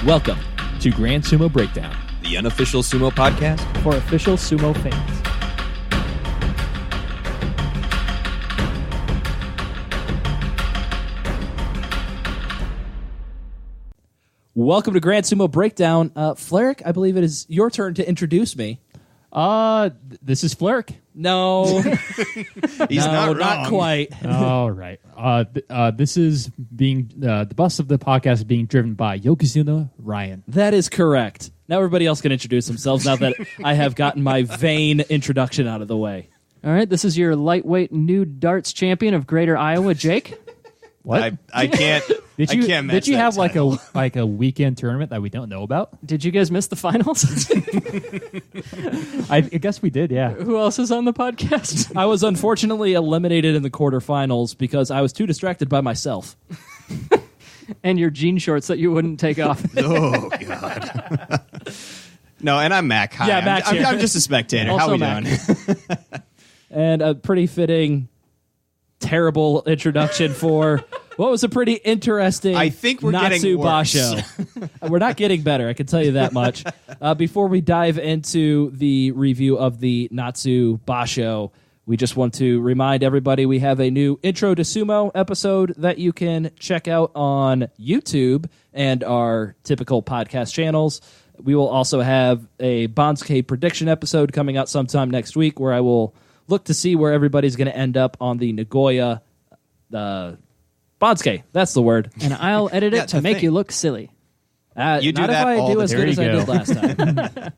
Welcome to Grand Sumo Breakdown, the unofficial sumo podcast for official sumo fans. Welcome to Grand Sumo Breakdown. Fleric, I believe it is your turn to introduce me. This is Fleric. No. He's not not quite. All right. This is being the bus of the podcast is being driven by Yokozuna Ryan. That is correct. Now everybody else can introduce themselves now that I have gotten my vain introduction out of the way. All right, this is your lightweight nude darts champion of Greater Iowa, Jake. What? I can't. Did you I can't match did you that have title. like a weekend tournament that we don't know about? Did you guys miss the finals? I guess we did. Yeah. Who else is on the podcast? I was unfortunately eliminated in the quarterfinals because I was too distracted by myself. And your jean shorts that you wouldn't take off. Oh God. No, and I'm Mac. Hi. Yeah, Mac's here. I'm just a spectator. Also How we Mac. doing? And a pretty fitting, terrible introduction for what was a pretty interesting I think we're Natsu getting worse. Basho. We're not getting better, I can tell you that much. Before we dive into the review of the Natsu Basho, we just want to remind everybody we have a new Intro to Sumo episode that you can check out on YouTube and our typical podcast channels. We will also have a Bonsuke prediction episode coming out sometime next week where I will look to see where everybody's going to end up on the Nagoya Bonsuke. That's the word. And I'll edit it to make you look silly. You do not that if I all do the as time. good as I There you did last time.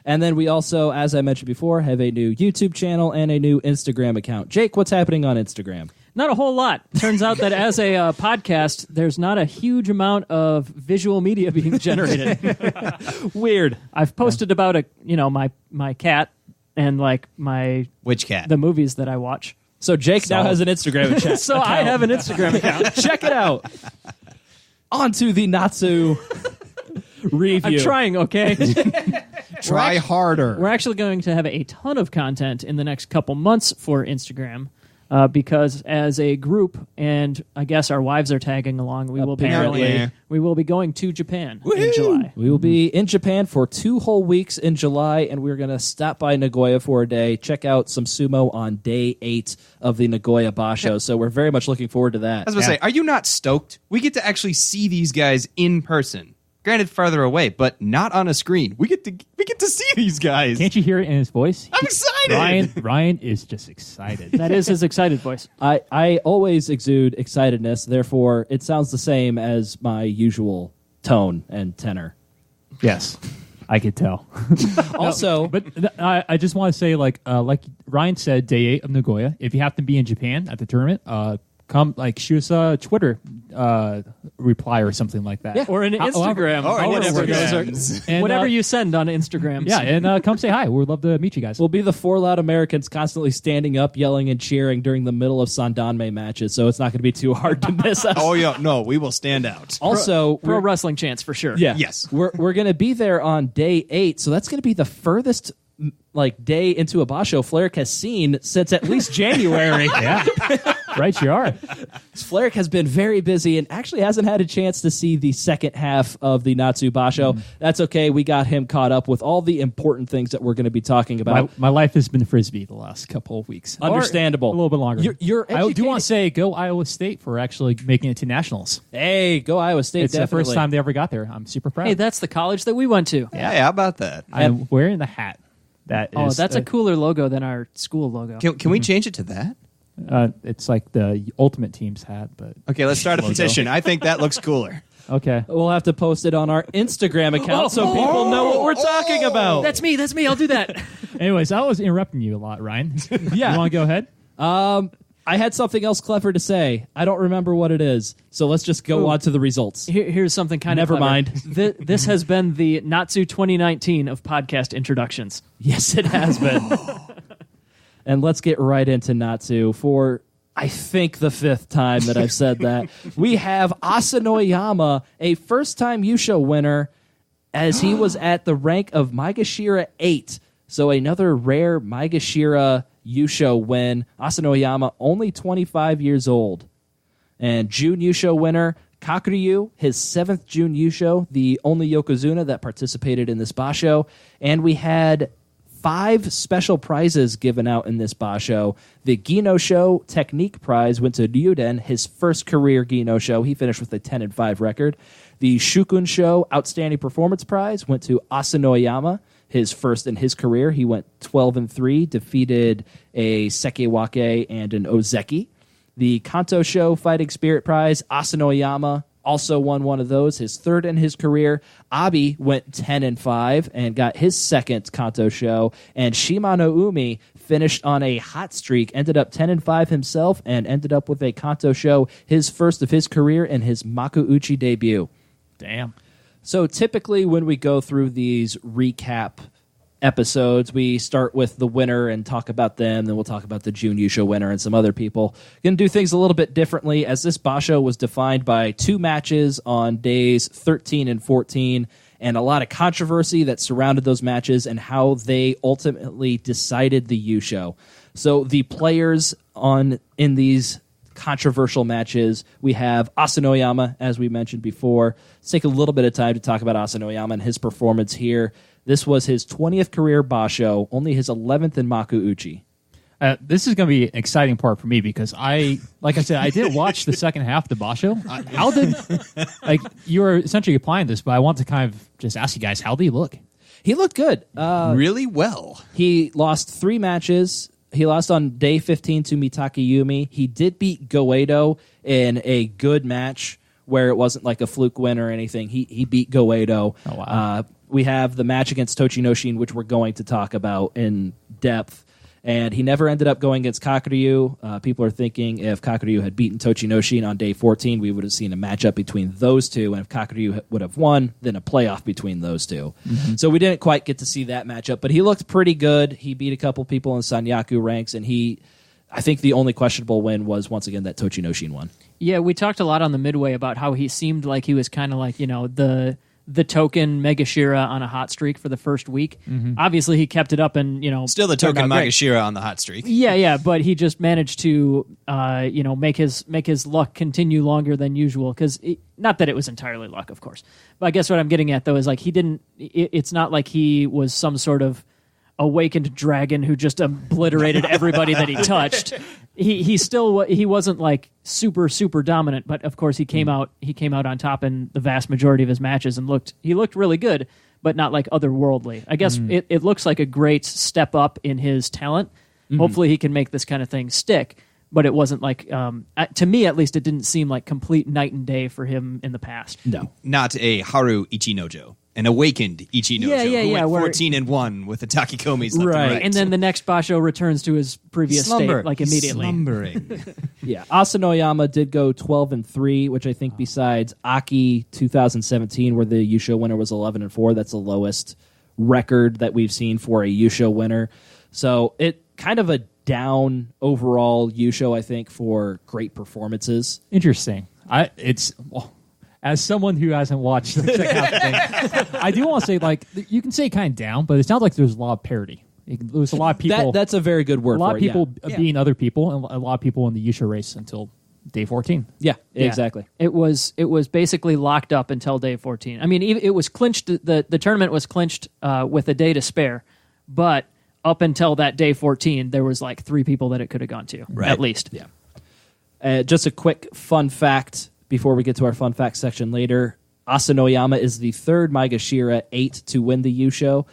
And then we also, as I mentioned before, have a new YouTube channel and a new Instagram account. Jake, what's happening on Instagram? Not a whole lot. Turns out that as a podcast, there's not a huge amount of visual media being generated. Weird. I've posted about my cat and like Which cat? the movies that I watch. So Jake now has an Instagram account. So I have an Instagram account. Check it out. On to the Natsu review. I'm trying, okay? Try harder. We're actually going to have a ton of content in the next couple months for Instagram because as a group, and I guess our wives are tagging along, we will be Apparently. we will be going to Japan in July. We will be in Japan for 2 whole weeks in July, and we're going to stop by Nagoya for a day, check out some sumo on day 8 of the Nagoya Basho. So we're very much looking forward to that. I was going to say, are you not stoked? We get to actually see these guys in person. Granted, farther away, but not on a screen. We get to see these guys. Can't you hear it in his voice? I'm excited. Ryan is just excited. That is his excited voice. I always exude excitedness, therefore it sounds the same as my usual tone and tenor. Yes, I could tell. Also, But I just want to say, like Ryan said, day 8 of Nagoya. If you happen to be in Japan at the tournament, come shoot us a Twitter reply or something like that. Yeah. Or an Instagram. Or an whatever Instagram. those are. And, Whatever you send on Instagram. Yeah, and come say hi. We'd love to meet you guys. we'll be the 4 loud Americans constantly standing up, yelling, and cheering during the middle of Sandanme matches, so it's not going to be too hard to miss us. Oh, yeah. No, we will stand out. Also, Pro wrestling chance for sure. yeah, Yes. we're going to be there on day 8, so that's going to be the furthest day into a Basho Fleric has seen since at least January. Yeah, right, you are. Fleric has been very busy and actually hasn't had a chance to see the second half of the Natsu Basho. That's okay. We got him caught up with all the important things that we're going to be talking about. My life has been Frisbee the last couple of weeks. Understandable. Or a little bit longer. You're I do educated- want to say go Iowa State for actually making it to nationals. Hey, go Iowa State. It's definitely. the first time they ever got there. I'm super proud. Hey, that's the college that we went to. Yeah, how about that? I'm wearing the hat. Oh, that's a cooler logo than our school logo. Can we change it to that? It's like the Ultimate Team's hat, but Okay, let's start a Logo. petition. I think that looks cooler. okay. We'll have to post it on our Instagram account so people know what we're talking about. That's me. I'll do that. Anyways, I was interrupting you a lot, Ryan. Yeah. You want to go ahead? I had something else clever to say. I don't remember what it is, so let's just go on to the results. Here's something kind Never of clever. mind. This has been the Natsu 2019 of podcast introductions. Yes, it has been. And let's get right into Natsu for, I think, the 5th time that I've said that. We have Asanoyama, a first-time Yusho winner, as he was at the rank of Maegashira 8. So another rare Maegashira Yusho win. Asanoyama, only 25 years old. And June Yusho winner, Kakuryu, his 7th Jun Yusho, the only Yokozuna that participated in this Basho. And we had 5 special prizes given out in this Basho. The Gino Show Technique Prize went to Ryuden, his first career Gino Show. He finished with a 10-5 record. The Shukun Show Outstanding Performance Prize went to Asanoyama, his first in his career. He went 12-3, defeated a Sekewake and an Ozeki. The Kanto Show Fighting Spirit Prize, Asanoyama also won one of those, his third in his career. Abi went 10-5 and got his second Kanto Show. And Shimano Umi finished on a hot streak, ended up 10-5 himself, and ended up with a Kanto Show, his first of his career and his Makuuchi debut. Damn. So typically when we go through these recap episodes, we start with the winner and talk about them, then we'll talk about the Jun Yusho winner and some other people. Going to do things a little bit differently, as this Basho was defined by 2 matches on days 13 and 14, and a lot of controversy that surrounded those matches and how they ultimately decided the Yusho. So the players in these controversial matches, we have Asanoyama, as we mentioned before. Let's take a little bit of time to talk about Asanoyama and his performance here. This was his 20th career Basho, only his 11th in Makuuchi. This is going to be an exciting part for me because like I said, I did watch the second half of the Basho. How did, you were essentially applying this, but I want to kind of just ask you guys, how did he look? He looked good. Really well. He lost 3 matches. He lost on day 15 to Mitake Yumi. He did beat Goedo in a good match where it wasn't like a fluke win or anything. He beat Goedo. Oh, wow. We have the match against Tochinoshin, which we're going to talk about in depth. And he never ended up going against Kakuryu. People are thinking if Kakuryu had beaten Tochinoshin on day 14, we would have seen a matchup between those two. And if Kakuryu would have won, then a playoff between those two. Mm-hmm. So we didn't quite get to see that matchup. But he looked pretty good. He beat a couple people in Sanyaku ranks. And I think the only questionable win was, once again, that Tochinoshin one. Yeah, we talked a lot on the midway about how he seemed like he was kind of like, the token Megashira on a hot streak for the first week. Mm-hmm. Obviously, he kept it up and, still the token Megashira on the hot streak. Yeah, but he just managed to, make his luck continue longer than usual. Because not that it was entirely luck, of course. But I guess what I'm getting at, though, is like it's not like he was some sort of awakened dragon who just obliterated everybody that he touched. He wasn't like super dominant, but of course he came out on top in the vast majority of his matches and he looked really good, but not like otherworldly. I guess it looks like a great step up in his talent. Mm-hmm. Hopefully he can make this kind of thing stick, but it wasn't like to me at least it didn't seem like complete night and day for him in the past. No, not a Haru Ichinojo. An awakened Ichinojo who went 14-1 with the Takikomis left and right. And then the next Basho returns to his previous state, like immediately. Slumbering. Yeah, Asanoyama did go 12-3, which I think besides Aki 2017, where the Yusho winner was 11-4, that's the lowest record that we've seen for a Yusho winner. So it kind of a down overall Yusho, I think, for great performances. Interesting. As someone who hasn't watched the second half thing, I do want to say, you can say kind of down, but it sounds like there's a lot of parity. There's a lot of people. That's a very good word. A lot for of people yeah. being other people, and a lot of people in the Yusha race until day 14. Yeah, exactly. It was basically locked up until day 14. I mean, it was clinched. The tournament was clinched with a day to spare, but up until that day 14, there was like 3 people that it could have gone to, at least. Yeah. Just a quick fun fact before we get to our fun fact section later. Asanoyama is the 3rd Maegashira 8 to win the Yusho.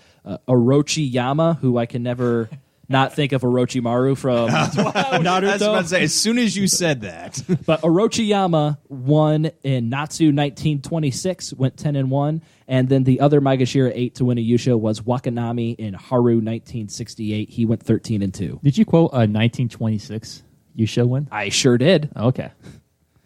Orochi Yama, who I can never not think of Orochimaru from Naruto. I was about to say, as soon as you said that. But Orochi Yama won in Natsu 1926, went 10-1, and then the other Maegashira 8 to win a Yusho was Wakanami in Haru 1968. He went 13-2. Did you quote a 1926 Yusho win? I sure did. Okay.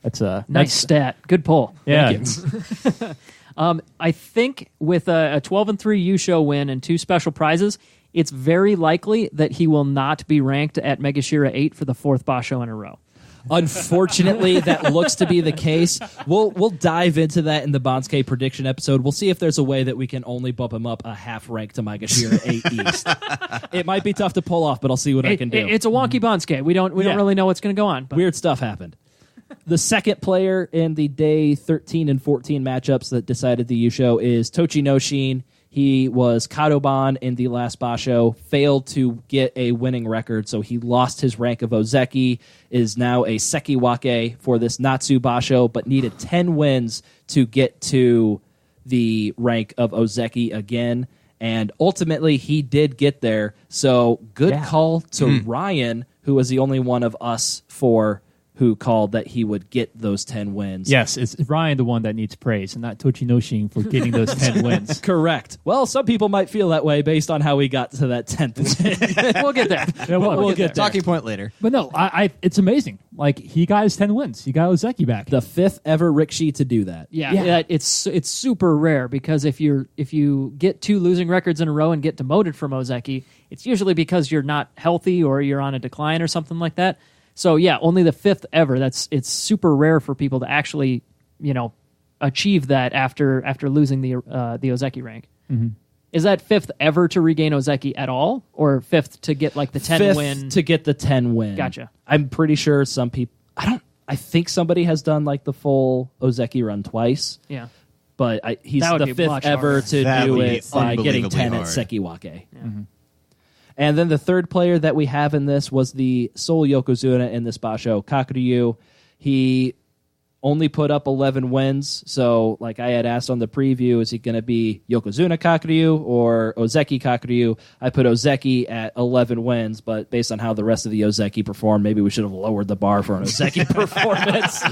That's a nice stat. Good pull. Yeah. Thank you. I think with a 12-3 Yusho win and 2 special prizes, it's very likely that he will not be ranked at Megashira 8 for the 4th Basho in a row. Unfortunately, that looks to be the case. We'll dive into that in the Bonsuke prediction episode. We'll see if there's a way that we can only bump him up a half rank to Maegashira 8 East. It might be tough to pull off, but I'll see what I can do. It's a wonky Bonsuke. We don't really know what's going to go on. But. Weird stuff happened. The second player in the day 13 and 14 matchups that decided the Yusho is Tochinoshin. He was Kadoban in the last Basho, failed to get a winning record, so he lost his rank of Ozeki, is now a Sekiwake for this Natsu Basho, but needed 10 wins to get to the rank of Ozeki again. And ultimately, he did get there. So good call to Ryan, who was the only one of us four who called that he would get those 10 wins. Yes, it's Ryan the one that needs praise, and not Tochinoshin for getting those 10 wins. Correct. Well, some people might feel that way based on how we got to that 10th win. We'll get there. Yeah, We'll get there. Talking point later. But no, it's amazing. Like, he got his 10 wins. He got Ozeki back. The fifth ever Rikishi to do that. Yeah, it's super rare because if you get 2 losing records in a row and get demoted from Ozeki, it's usually because you're not healthy or you're on a decline or something like that. So yeah, only the 5th ever. It's super rare for people to actually, achieve that after losing the Ozeki rank. Mm-hmm. Is that 5th ever to regain Ozeki at all, or 5th to get like the 10 Fifth win? to get the 10 win. Gotcha. I'm pretty sure some people. I think somebody has done like the full Ozeki run twice. Yeah. But he's That would the be 5th much ever harder. to That do would be it by getting unbelievably 10 hard. at Sekiwake. Yeah. Mm-hmm. And then the third player that we have in this was the sole Yokozuna in this Basho, Kakuryu. He only put up 11 wins, so like I had asked on the preview, is he going to be Yokozuna Kakuryu or Ozeki Kakuryu? I put Ozeki at 11 wins, but based on how the rest of the Ozeki performed, maybe we should have lowered the bar for an Ozeki performance.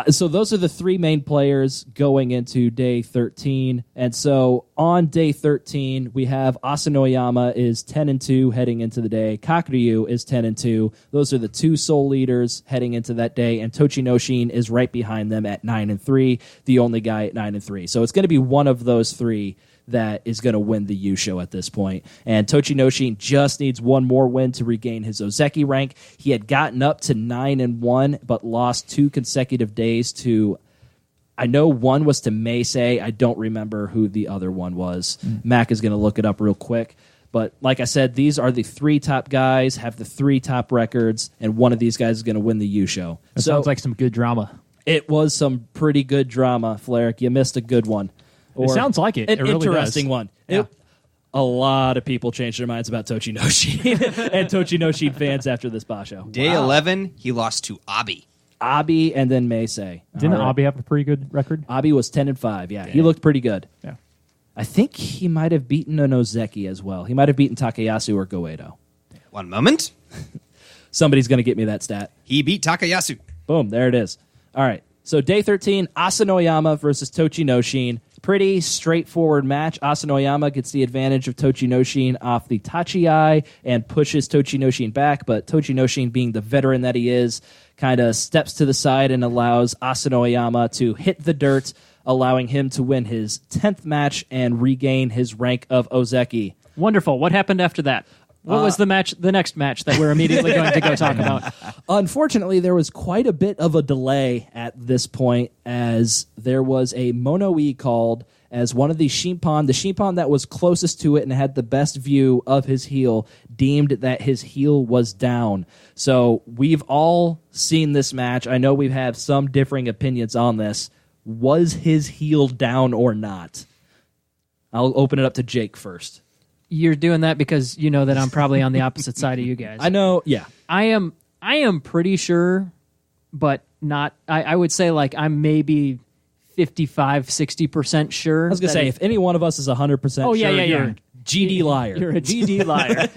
So those are the 3 main players going into day 13. And so on day 13, we have Asanoyama is 10-2 heading into the day. Kakuryu is 10-2. Those are the 2 sole leaders heading into that day. And Tochinoshin is right behind them at 9-3, the only guy at 9-3. So it's going to be one of those 3 that is going to win the Yusho at this point. And Tochinoshin just needs one more win to regain his Ozeki rank. He had gotten up to 9-1, but lost 2 consecutive days to, I know one was to Meisei. I don't remember who the other one was. Mac is going to look it up real quick. But like I said, these are the 3 top guys, have the 3 top records, and one of these guys is going to win the Yusho. That sounds like some good drama. It was some pretty good drama, Flerick. You missed a good one. It sounds like it. An It really interesting does. one. Yeah. A lot of people changed their minds about Tochinoshin and Tochinoshin fans after this Basho. Day 11, he lost to Abi. Abi and then Meisei. Didn't All right. Abi have a pretty good record? Abi was 10-5. Yeah, he looked pretty good. Yeah. I think he might have beaten an Ozeki as well. He might have beaten Takayasu or Goedo. One moment. Somebody's going to get me that stat. He beat Takayasu. Boom, there it is. All right. So day 13, Asanoyama versus Tochinoshin. Pretty straightforward match. Asanoyama gets the advantage of Tochinoshin off the Tachi-Ai and pushes Tochinoshin back, but Tochinoshin, being the veteran that he is, kind of steps to the side and allows Asanoyama to hit the dirt, allowing him to win his 10th match and regain his rank of Ozeki. Wonderful. What happened after that? What was the next match that we're immediately going to go talk about? Unfortunately, there was quite a bit of a delay at this point, as there was a Mono-E called as one of the Shimpan that was closest to it and had the best view of his heel, deemed that his heel was down. So we've all seen this match. I know we have some differing opinions on this. Was his heel down or not? I'll open it up to Jake first. You're doing that because you know that I'm probably on the opposite side of you guys. I know, yeah. I am pretty sure, but not. I would say like I'm maybe 55-60% sure. I was going to say, if any one of us is 100% Oh, yeah, sure, yeah, you're yeah. a GD liar. You're a GD liar.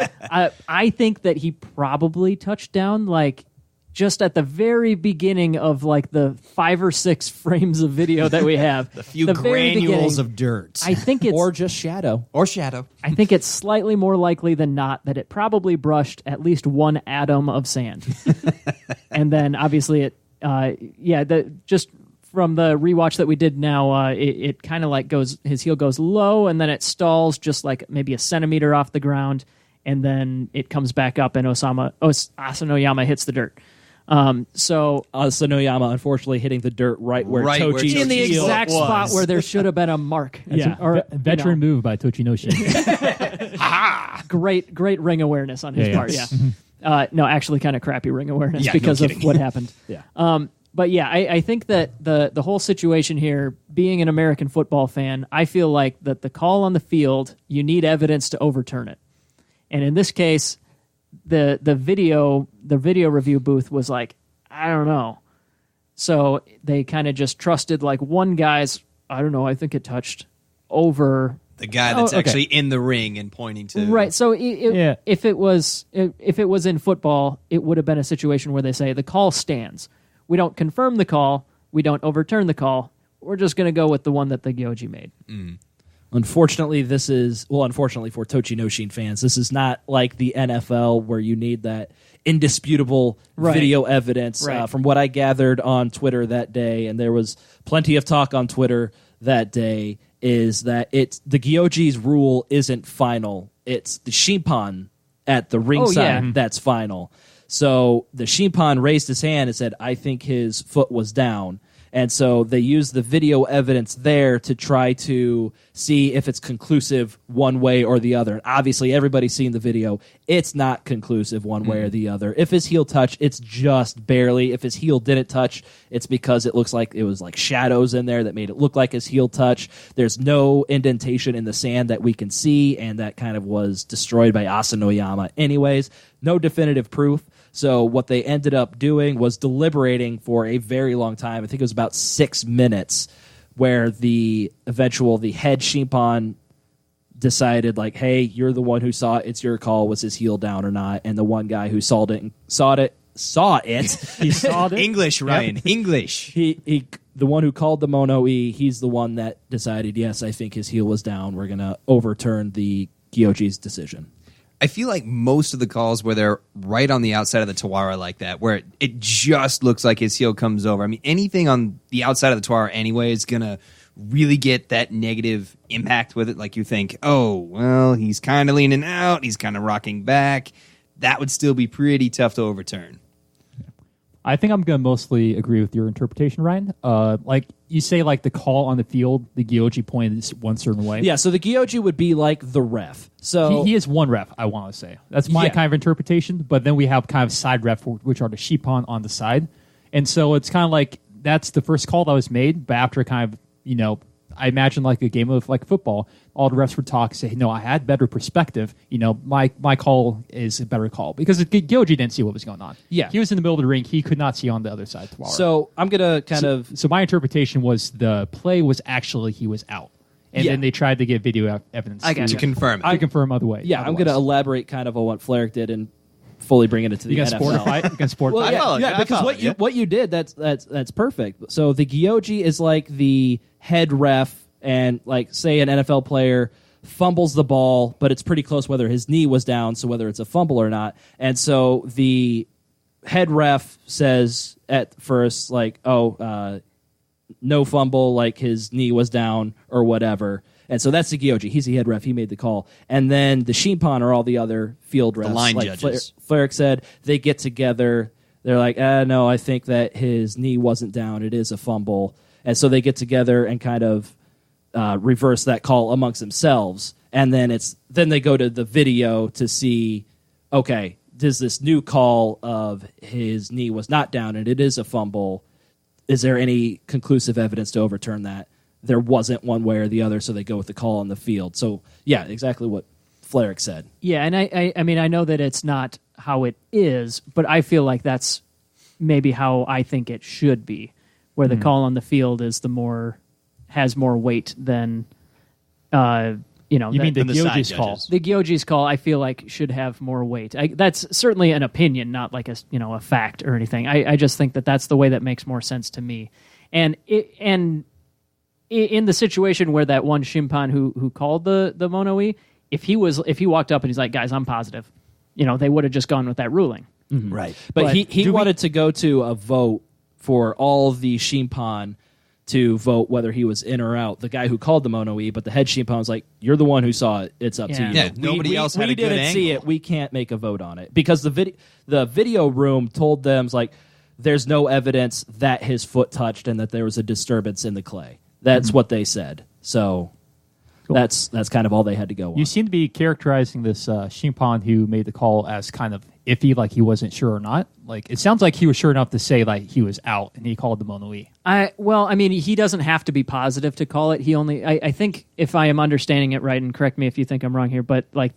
I think that he probably touched down like just at the very beginning of like the 5 or 6 frames of video that we have. A few The very granules beginning. of dirt. I think it's Or just shadow. or shadow. I think it's slightly more likely than not that it probably brushed at least 1 atom of sand. And then obviously just from the rewatch that we did now, it kind of like his heel goes low and then it stalls just like maybe a centimeter off the ground, and then it comes back up and Asanoyama hits the dirt. So Asanoyama unfortunately hitting the dirt right where Right where Tochi in the heel exact was. spot where there should have been a mark. Veteran move by Tochinoshin. Great ring awareness on his Yeah, part. yeah. Yeah. No, actually, kind of crappy ring awareness Yeah, no because of kidding. what happened. Yeah. But yeah, I think that the whole situation here, being an American football fan, I feel like that the call on the field, you need evidence to overturn it. And in this case, the video review booth was like, I don't know. So they kind of just trusted like one guy's, I don't know, I think it touched over The guy that's okay. actually in the ring and pointing to right. So Yeah. if it was in football, it would have been a situation where they say the call stands. We don't confirm the call. We don't overturn the call. We're just going to go with the one that the Gyoji made. Unfortunately, unfortunately for Tochinoshin fans, this is not like the NFL where you need that indisputable Right. video evidence. Right. From what I gathered on Twitter that day, and there was plenty of talk on Twitter that day, is that the Gyoji's rule isn't final. It's the Shimpan at the ringside yeah. that's final. So the Shimpan raised his hand and said, I think his foot was down. And so they used the video evidence there to try to see if it's conclusive one way or the other. And obviously, everybody's seen the video. It's not conclusive one way or the other. If his heel touched, it's just barely. If his heel didn't touch, it's because it looks like it was like shadows in there that made it look like his heel touched. There's no indentation in the sand that we can see, and that kind of was destroyed by Asanoyama anyways. No definitive proof. So what they ended up doing was deliberating for a very long time. I think it was about 6 minutes, where the head Shimpan decided, like, hey, you're the one who saw it. It's your call. Was his heel down or not? And the one guy who saw it. He saw it. English, Ryan. English. He the one who called the Mono-E, he's the one that decided, yes, I think his heel was down. We're going to overturn the Gyoji's decision. I feel like most of the calls where they're right on the outside of the Tawara like that, where it just looks like his heel comes over. I mean, anything on the outside of the Tawara anyway is going to really get that negative impact with it. Like you think, oh, well, he's kind of leaning out, he's kind of rocking back. That would still be pretty tough to overturn. I think I'm going to mostly agree with your interpretation, Ryan. Like you say, like the call on the field, the Gyoji pointed one certain way. Yeah, so the Gyoji would be like the ref. So He is one ref, I want to say. That's my Yeah. kind of interpretation. But then we have kind of side ref, which are the Shimpan on the side. And so it's kind of like that's the first call that was made. But after kind of, I imagine like a game of like football, all the refs would talk, say, no, I had better perspective. My call is a better call. Because Gyoji didn't see what was going on. Yeah. He was in the middle of the ring. He could not see on the other side. So I'm going to So my interpretation was the play was actually he was out. And Yeah. then they tried to get video evidence I got To you. confirm it. to confirm other way. I'm going to elaborate kind of on what Flair did and fully bring it into the You got NFL. sportify. You got sportify. Well, I yeah, followed you. yeah, I because followed you. what you did, that's perfect. So the Gyoji is like the head ref, and like say an NFL player fumbles the ball, but it's pretty close whether his knee was down, so whether it's a fumble or not. And so the head ref says at first, like, no fumble, like his knee was down or whatever. And so that's the Gyoji. He's the head ref. He made the call. And then the Shimpan are all the other field refs. line like judges. Flair said, they get together. They're like, no, I think that his knee wasn't down. It is a fumble. And so they get together and kind of reverse that call amongst themselves. And then they go to the video to see, okay, does this new call of his knee was not down and it is a fumble, is there any conclusive evidence to overturn that? There wasn't one way or the other, so they go with the call on the field. So, yeah, exactly what Flair said. Yeah, and I mean, I know that it's not how it is, but I feel like that's maybe how I think it should be, where the call on the field is has more weight than, You mean the than the side Gyoji's call? judges. the Gyoji's call. I feel like should have more weight. That's certainly an opinion, not like a fact or anything. I just think that that's the way that makes more sense to me. And in the situation where that one Shimpan who called the Mono-E, if he walked up and he's like, guys, I'm positive, they would have just gone with that ruling. Right. But he wanted to go to a vote for all the Shimpan to vote whether he was in or out. The guy who called the Mono-E, but the head Shimpan was like, you're the one who saw it. It's up to Yeah. you. Yeah, nobody else had a good didn't see angle. it. We can't make a vote on it. Because the video room told them, like, there's no evidence that his foot touched and that there was a disturbance in the clay. That's what they said. So that's kind of all they had to go on. You seem to be characterizing this Shimpan who made the call as kind of iffy, like he wasn't sure or not? Like it sounds like he was sure enough to say like he was out, and he called the Mono-E. I mean, he doesn't have to be positive to call it. He only, I think, if I am understanding it right, and correct me if you think I'm wrong here, but like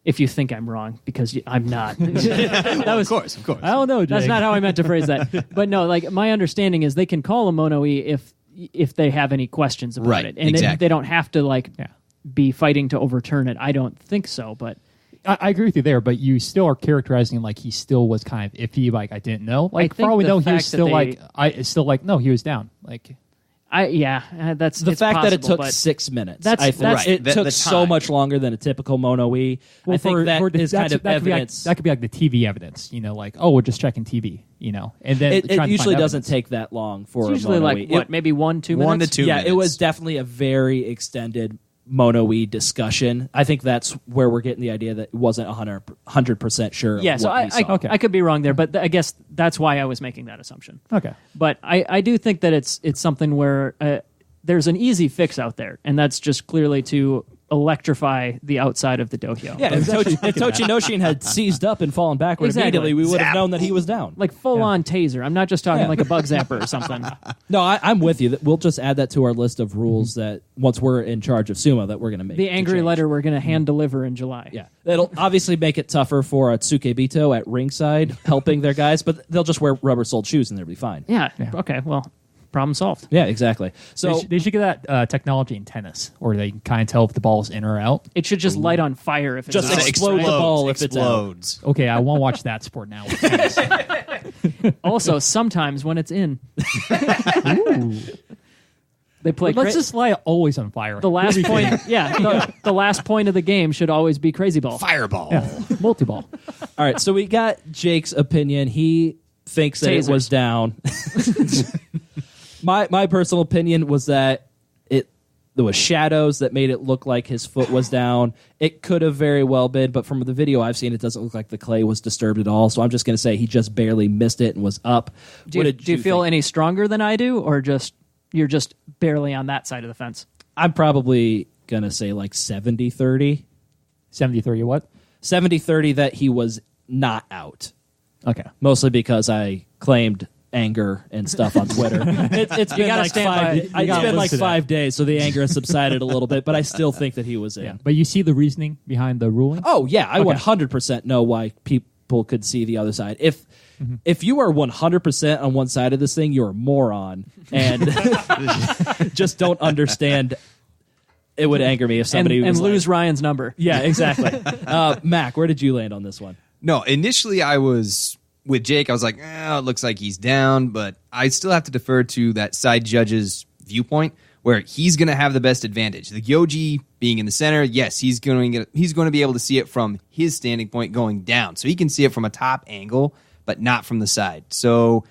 if you think I'm wrong, because I'm not. That was, of course. I don't know, Jake. That's not how I meant to phrase that. But no, like my understanding is they can call a Mono-E if they have any questions about Right, it, and exactly. they don't have to be fighting to overturn it. I don't think so, but. I agree with you there, but you still are characterizing like he still was kind of iffy, like I didn't know. Like think for all we the know, he was fact that still no, he was down. Like That's The it's fact that it possible, took but 6 minutes. That's- I think that's- it Right, took the so time. much longer than a typical Mono-E. I think that is kind of evidence. That could be like the TV evidence, like, oh, we're just checking TV, and then It trying to usually find doesn't evidence. take that long for it's usually a like Mono-E. what, maybe 1-2 minutes. 1 to 2 Yeah, minutes. it was definitely a very extended Mono-E discussion. I think that's where we're getting the idea that it wasn't 100% sure. Yeah, of so what we saw. I could be wrong there, but I guess that's why I was making that assumption. Okay. But I do think that it's something where there's an easy fix out there, and that's just clearly to electrify the outside of the dohyo. Yeah, if Tochinoshin had seized up and fallen backward Exactly. immediately, we would have Zap. known that he was down. Like full-on taser. I'm not just talking like a bug zapper or something. No, I'm with you. We'll just add that to our list of rules that once we're in charge of sumo, that we're going to make The to angry change. letter we're going to hand deliver in July. Yeah, that'll obviously make it tougher for a Tsukebito at ringside helping their guys, but they'll just wear rubber-soled shoes and they'll be fine. Yeah. Okay, well, problem solved. Yeah, exactly. So They should get that technology in tennis, where they can kind of tell if the ball is in or out. It should just light on fire if it's Just out. explode the ball if it's out. explodes. Okay, I won't watch that sport now. With tennis. Also, sometimes when it's in. They play Let's just light it always on fire. the last point. Yeah, the last point of the game should always be crazy ball. Fireball. multi-ball. all right, so we got Jake's opinion. He thinks that it Tasers. was down. My personal opinion was that there was shadows that made it look like his foot was down. It could have very well been, but from the video I've seen, it doesn't look like the clay was disturbed at all. So I'm just going to say he just barely missed it and was up. Do What you, did do you feel think? any stronger than I do, or you're just barely on that side of the fence? I'm probably going to say like 70-30. 70-30 what? 70-30 that he was not out. Okay. Mostly because I claimed anger and stuff on Twitter. It's been gotta like stand by it. You gotta listen to that. 5 days, so the anger has subsided a little bit, but I still think that he was in. Yeah. But you see the reasoning behind the ruling? Oh yeah, I 100% know why people could see the other side. If you are 100% on one side of this thing, you're a moron and just don't understand. It would anger me if somebody and was lose like, Ryan's number. yeah, exactly. Mac, where did you land on this one? No, initially I was with Jake. I was like, it looks like he's down, but I still have to defer to that side judge's viewpoint where he's going to have the best advantage. The Gyoji being in the center, yes, he's going to be able to see it from his standing point going down. So he can see it from a top angle, but not from the side. So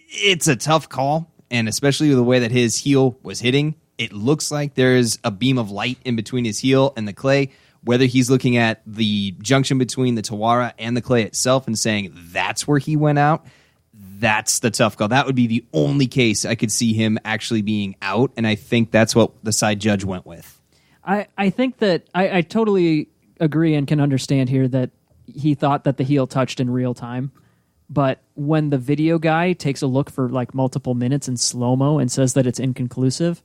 it's a tough call, and especially with the way that his heel was hitting, it looks like there's a beam of light in between his heel and the clay. Whether he's looking at the junction between the Tawara and the clay itself and saying that's where he went out, that's the tough call. That would be the only case I could see him actually being out, and I think that's what the side judge went with. I think that I totally agree and can understand here that he thought that the heel touched in real time. But when the video guy takes a look for like multiple minutes in slow-mo and says that it's inconclusive,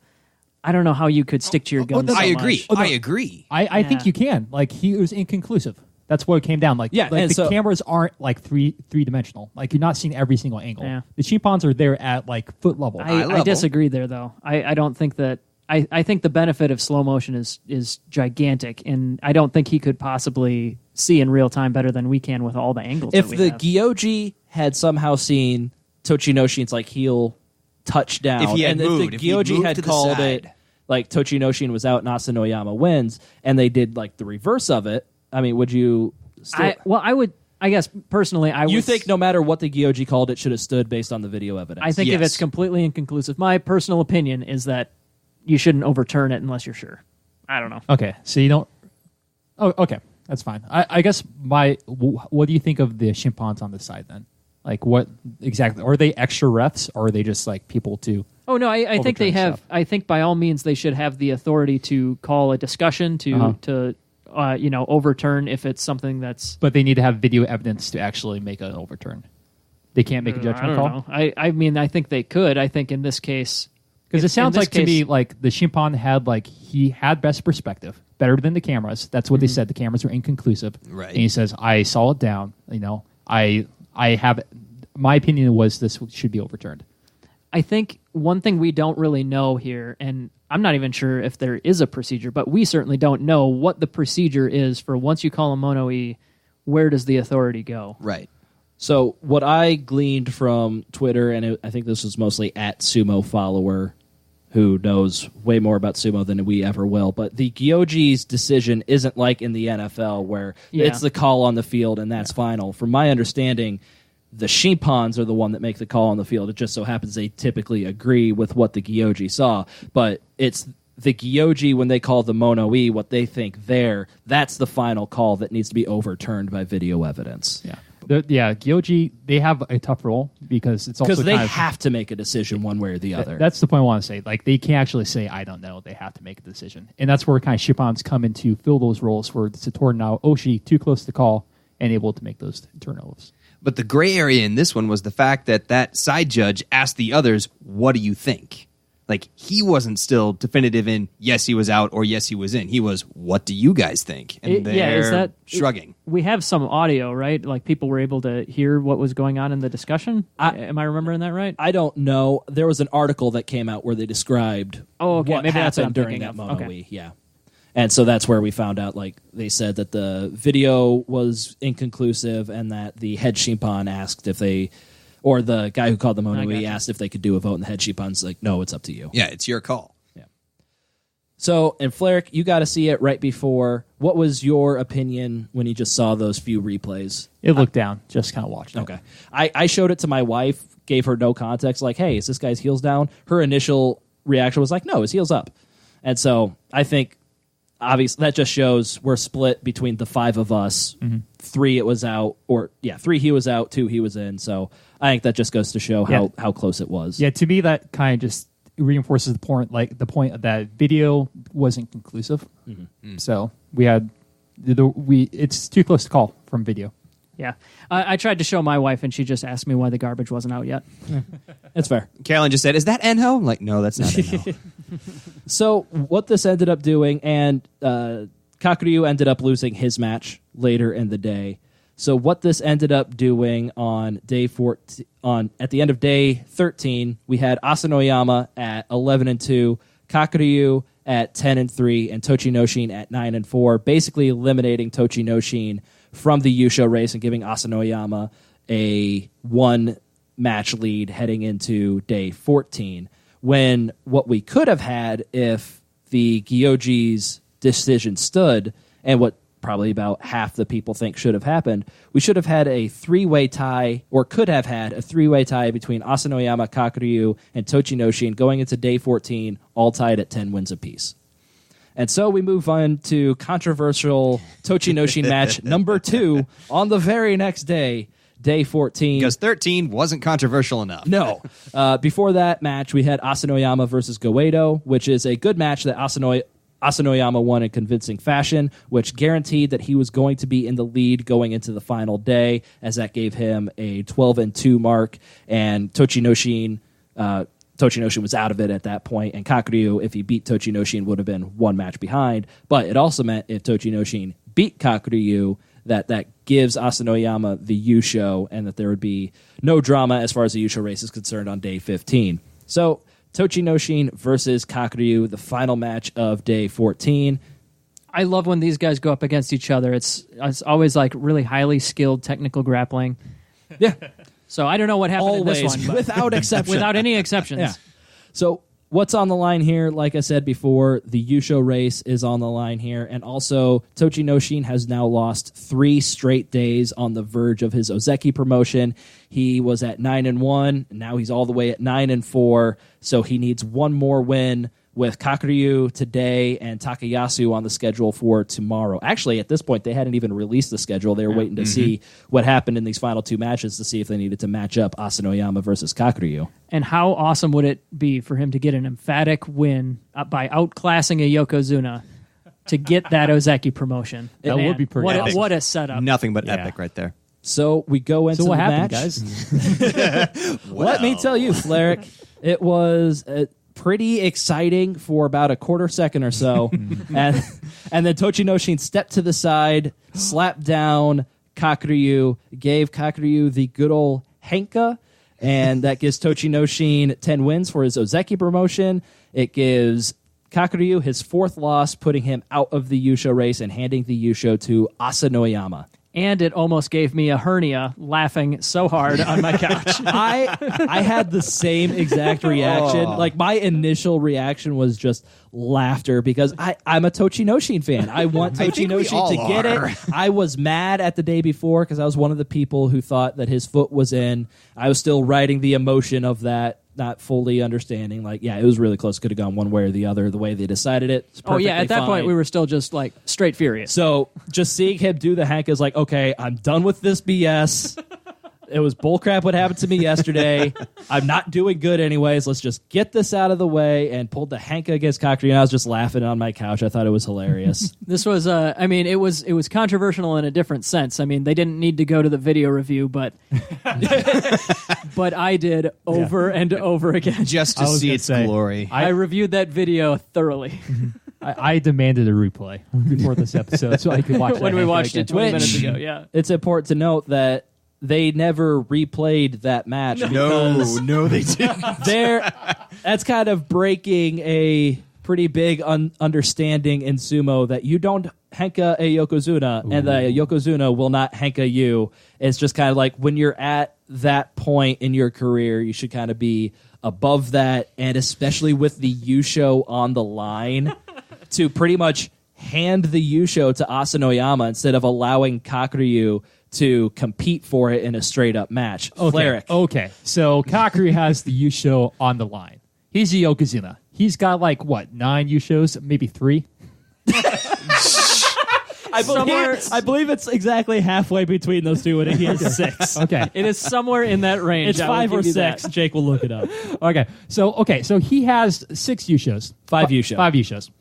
I don't know how you could stick to your guns. I so agree. much. I agree. I think you can. Like, he was inconclusive. That's what it came down. Like, Yeah, like and the so- cameras aren't like three-dimensional. Like, you're not seeing every single angle. Yeah. The chimpons are there at like foot level. eye I level. disagree there, though. I don't think that. I think the benefit of slow motion is gigantic, and I don't think he could possibly see in real time better than we can with all the angles. If that we the have. Gyoji had somehow seen Tochinoshin's like heel touch down, If he had and moved, if if the he'd Gyoji moved had to the called side. it like Tochinoshin was out and Asanoyama wins, and they did like the reverse of it, I mean, would you still... I would. I guess personally, I would. You think no matter what the Gyoji called, it should have stood based on the video evidence? I think if Yes. it's completely inconclusive, my personal opinion is that you shouldn't overturn it unless you're sure. I don't know. Okay, so you don't. Oh, okay, that's fine. I guess what do you think of the chimpons on the side then? Like, what exactly are they? Extra refs, or are they just like people to? Oh no, I think they Overturn have. stuff. I think by all means they should have the authority to call a discussion to overturn if it's something that's. But they need to have video evidence to actually make an overturn. They can't make a judgment call. I mean, I think they could. I think in this case, because it sounds like to me like the Shimpan had he had best perspective, better than the cameras. That's what they said. The cameras were inconclusive, right? And he says, "I saw it down. I have my opinion was this should be overturned." I think one thing we don't really know here, and I'm not even sure if there is a procedure, but we certainly don't know what the procedure is for once you call a mono-e, where does the authority go? Right. So what I gleaned from Twitter, and I think this was mostly at Sumo Follower, who knows way more about sumo than we ever will, but the Gyoji's decision isn't like in the NFL where it's the call on the field and that's final. From my understanding, the Shimpans are the one that make the call on the field. It just so happens they typically agree with what the Gyoji saw, but it's the Gyoji when they call the mono-e, what they think there, that's the final call that needs to be overturned by video evidence. Yeah. Gyoji, they have a tough role because it's also they have to make a decision one way or the other. That's the point I want to say. They can't actually say, I don't know. They have to make a decision. And that's where kind of Shippans come in to fill those roles for Satoru now Oshi, too close to call, and able to make those turnovers. But the gray area in this one was the fact that side judge asked the others, what do you think? He wasn't still definitive in, yes, he was out, or yes, he was in. He was, what do you guys think? And they're shrugging. We have some audio, right? People were able to hear what was going on in the discussion? Am I remembering that right? I don't know. There was an article that came out where they described what Maybe happened during that mono-e. Yeah. And so that's where we found out, they said that the video was inconclusive and that the head Shimpan asked if they... Or the guy who called the mono-e asked if they could do a vote, and the head Shimpan's like, no, it's up to you. Yeah, it's your call. Yeah. So, and Flarek, you got to see it right before. What was your opinion when you just saw those few replays? It looked down, just kind of watched it. Okay. I showed it to my wife, gave her no context, hey, is this guy's heels down? Her initial reaction was no, his heels up. And so I think, obviously, that just shows we're split between the five of us. Mm-hmm. 3 it was out, 3 he was out, 2 he was in. So I think that just goes to show how close it was. Yeah, to me that kind of just reinforces the point, that video wasn't conclusive. Mm-hmm. So we had it's too close to call from video. Yeah, I tried to show my wife, and she just asked me why the garbage wasn't out yet. That's fair. Carolyn just said, "Is that Enho?" No, that's not Enho. So what this ended up doing, and Kakuryu ended up losing his match later in the day. So what this ended up doing on day 14, at the end of day 13, we had Asanoyama at 11-2, Kakuryu at 10-3, and Tochinoshin at 9-4, basically eliminating Tochinoshin from the Yusho race and giving Asanoyama a 1-match lead heading into day 14. When what we could have had if the Gyoji's decision stood, and what probably about half the people think should have happened, we should have had a 3-way tie, or could have had a 3-way tie between Asanoyama, Kakuryu, and Tochinoshin going into day 14, all tied at 10 wins apiece. And so we move on to controversial Tochinoshin match number 2 on the very next day, day 14. Because 13 wasn't controversial enough. No. Before that match, we had Asanoyama versus Goedo, which is a good match that Asanoyama won in convincing fashion, which guaranteed that he was going to be in the lead going into the final day, as that gave him a 12-2 mark, and Tochinoshin was out of it at that point, and Kakuryu, if he beat Tochinoshin, would have been 1 match behind. But it also meant if Tochinoshin beat Kakuryu, that gives Asanoyama the Yusho, and that there would be no drama as far as the Yusho race is concerned on day 15. So Tochinoshin versus Kakuryu, the final match of day 14. I love when these guys go up against each other. It's always really highly skilled technical grappling. Yeah. So I don't know what happened Always, in this one. But without exception. Without any exceptions. Yeah. So what's on the line here? Like I said before, the Yusho race is on the line here. And also, Tochinoshin has now lost 3 straight days on the verge of his Ozeki promotion. He was at 9-1. And now he's all the way at 9-4. So he needs 1 more win with Kakuryu today and Takayasu on the schedule for tomorrow. Actually, at this point, they hadn't even released the schedule. They were waiting to see what happened in these final 2 matches to see if they needed to match up Asanoyama versus Kakuryu. And how awesome would it be for him to get an emphatic win by outclassing a Yokozuna to get that Ozeki promotion. That would be pretty awesome. What a setup. Nothing but Yeah. epic right there. So we go into So what the happened, match. guys? Let me tell you, Fleric, it was pretty exciting for about a quarter second or so, and then Tochinoshin stepped to the side, slapped down Kakuryu, gave Kakuryu the good old Henka, and that gives Tochinoshin 10 wins for his Ozeki promotion. It gives Kakuryu his 4th loss, putting him out of the Yusho race and handing the Yusho to Asanoyama. And it almost gave me a hernia laughing so hard on my couch. I had the same exact reaction. Like, my initial reaction was just laughter because I'm a Tochinoshin fan. I want I think we Tochinoshin all to get are. it. I was mad at the day before because I was one of the people who thought that his foot was in. I was still riding the emotion of that, not fully understanding. Like, yeah, it was really close. Could have gone one way or the other. The way they decided it. Oh, yeah. At that fine. point, we were still just like straight furious. So just seeing him do the Hank is like, okay, I'm done with this BS. It was bullcrap what happened to me yesterday. I'm not doing good anyways. Let's just get this out of the way, and pulled the Hanka against Kakuryu, and I was just laughing on my couch. I thought it was hilarious. This was, I mean, it was controversial in a different sense. I mean, they didn't need to go to the video review, but but I did over and over again. Just I to was see gonna its say, glory. I reviewed that video thoroughly I demanded a replay before this episode so I could watch when that we Henka watched it again. 20 Which- minutes ago. Yeah. It's important to note that they never replayed that match because no, they didn't. that's kind of breaking a pretty big understanding in sumo that you don't Henka a Yokozuna and the Yokozuna will not Henka you. It's just kind of like when you're at that point in your career, you should kind of be above that, and especially with the Yusho on the line to pretty much hand the Yusho to Asanoyama instead of allowing Kakuryu to compete for it in a straight-up match. Fleric. Okay, so Kakuryu has the Yusho on the line. He's a Yokozuna. He's got like, what, 9 Yushos? Maybe 3? I believe it's exactly halfway between those two, and he has 6. Okay. It is somewhere in that range. It's I will 5 or give you 6. that. Jake will look it up. So he has 6 Yushos. 5 Yusho. 5 Yushos.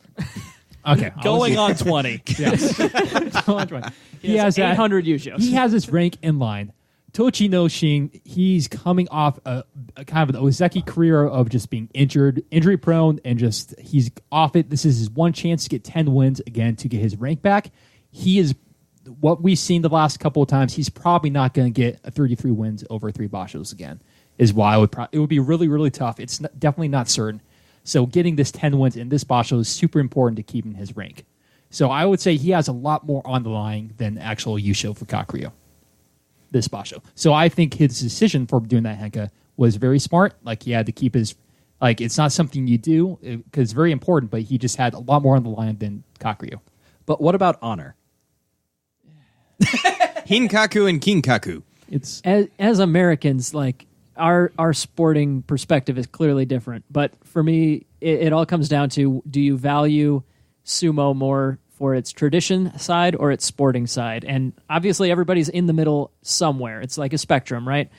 Okay. Going on 20. Yes. He has that. 800 Yushos. He has his rank in line. Tochinoshin, he's coming off a kind of an Ozeki career of just being injury prone, and just he's off it. This is his one chance to get 10 wins again to get his rank back. He is what we've seen the last couple of times. He's probably not going to get a 33 wins over 3 Bashos again. Is why it would be really, really tough. It's definitely not certain. So getting this 10 wins in this Basho is super important to keeping his rank. So I would say he has a lot more on the line than actual Yusho for Kakuryu. This Basho. So I think his decision for doing that Henka was very smart. Like, he had to keep his, like, it's not something you do because it's very important, but he just had a lot more on the line than Kakuryu. But what about honor? Hinkaku and Kinkaku. It's as Americans, like our sporting perspective is clearly different. But for me, it all comes down to: do you value sumo more for its tradition side or its sporting side? And obviously, everybody's in the middle somewhere. It's like a spectrum, right?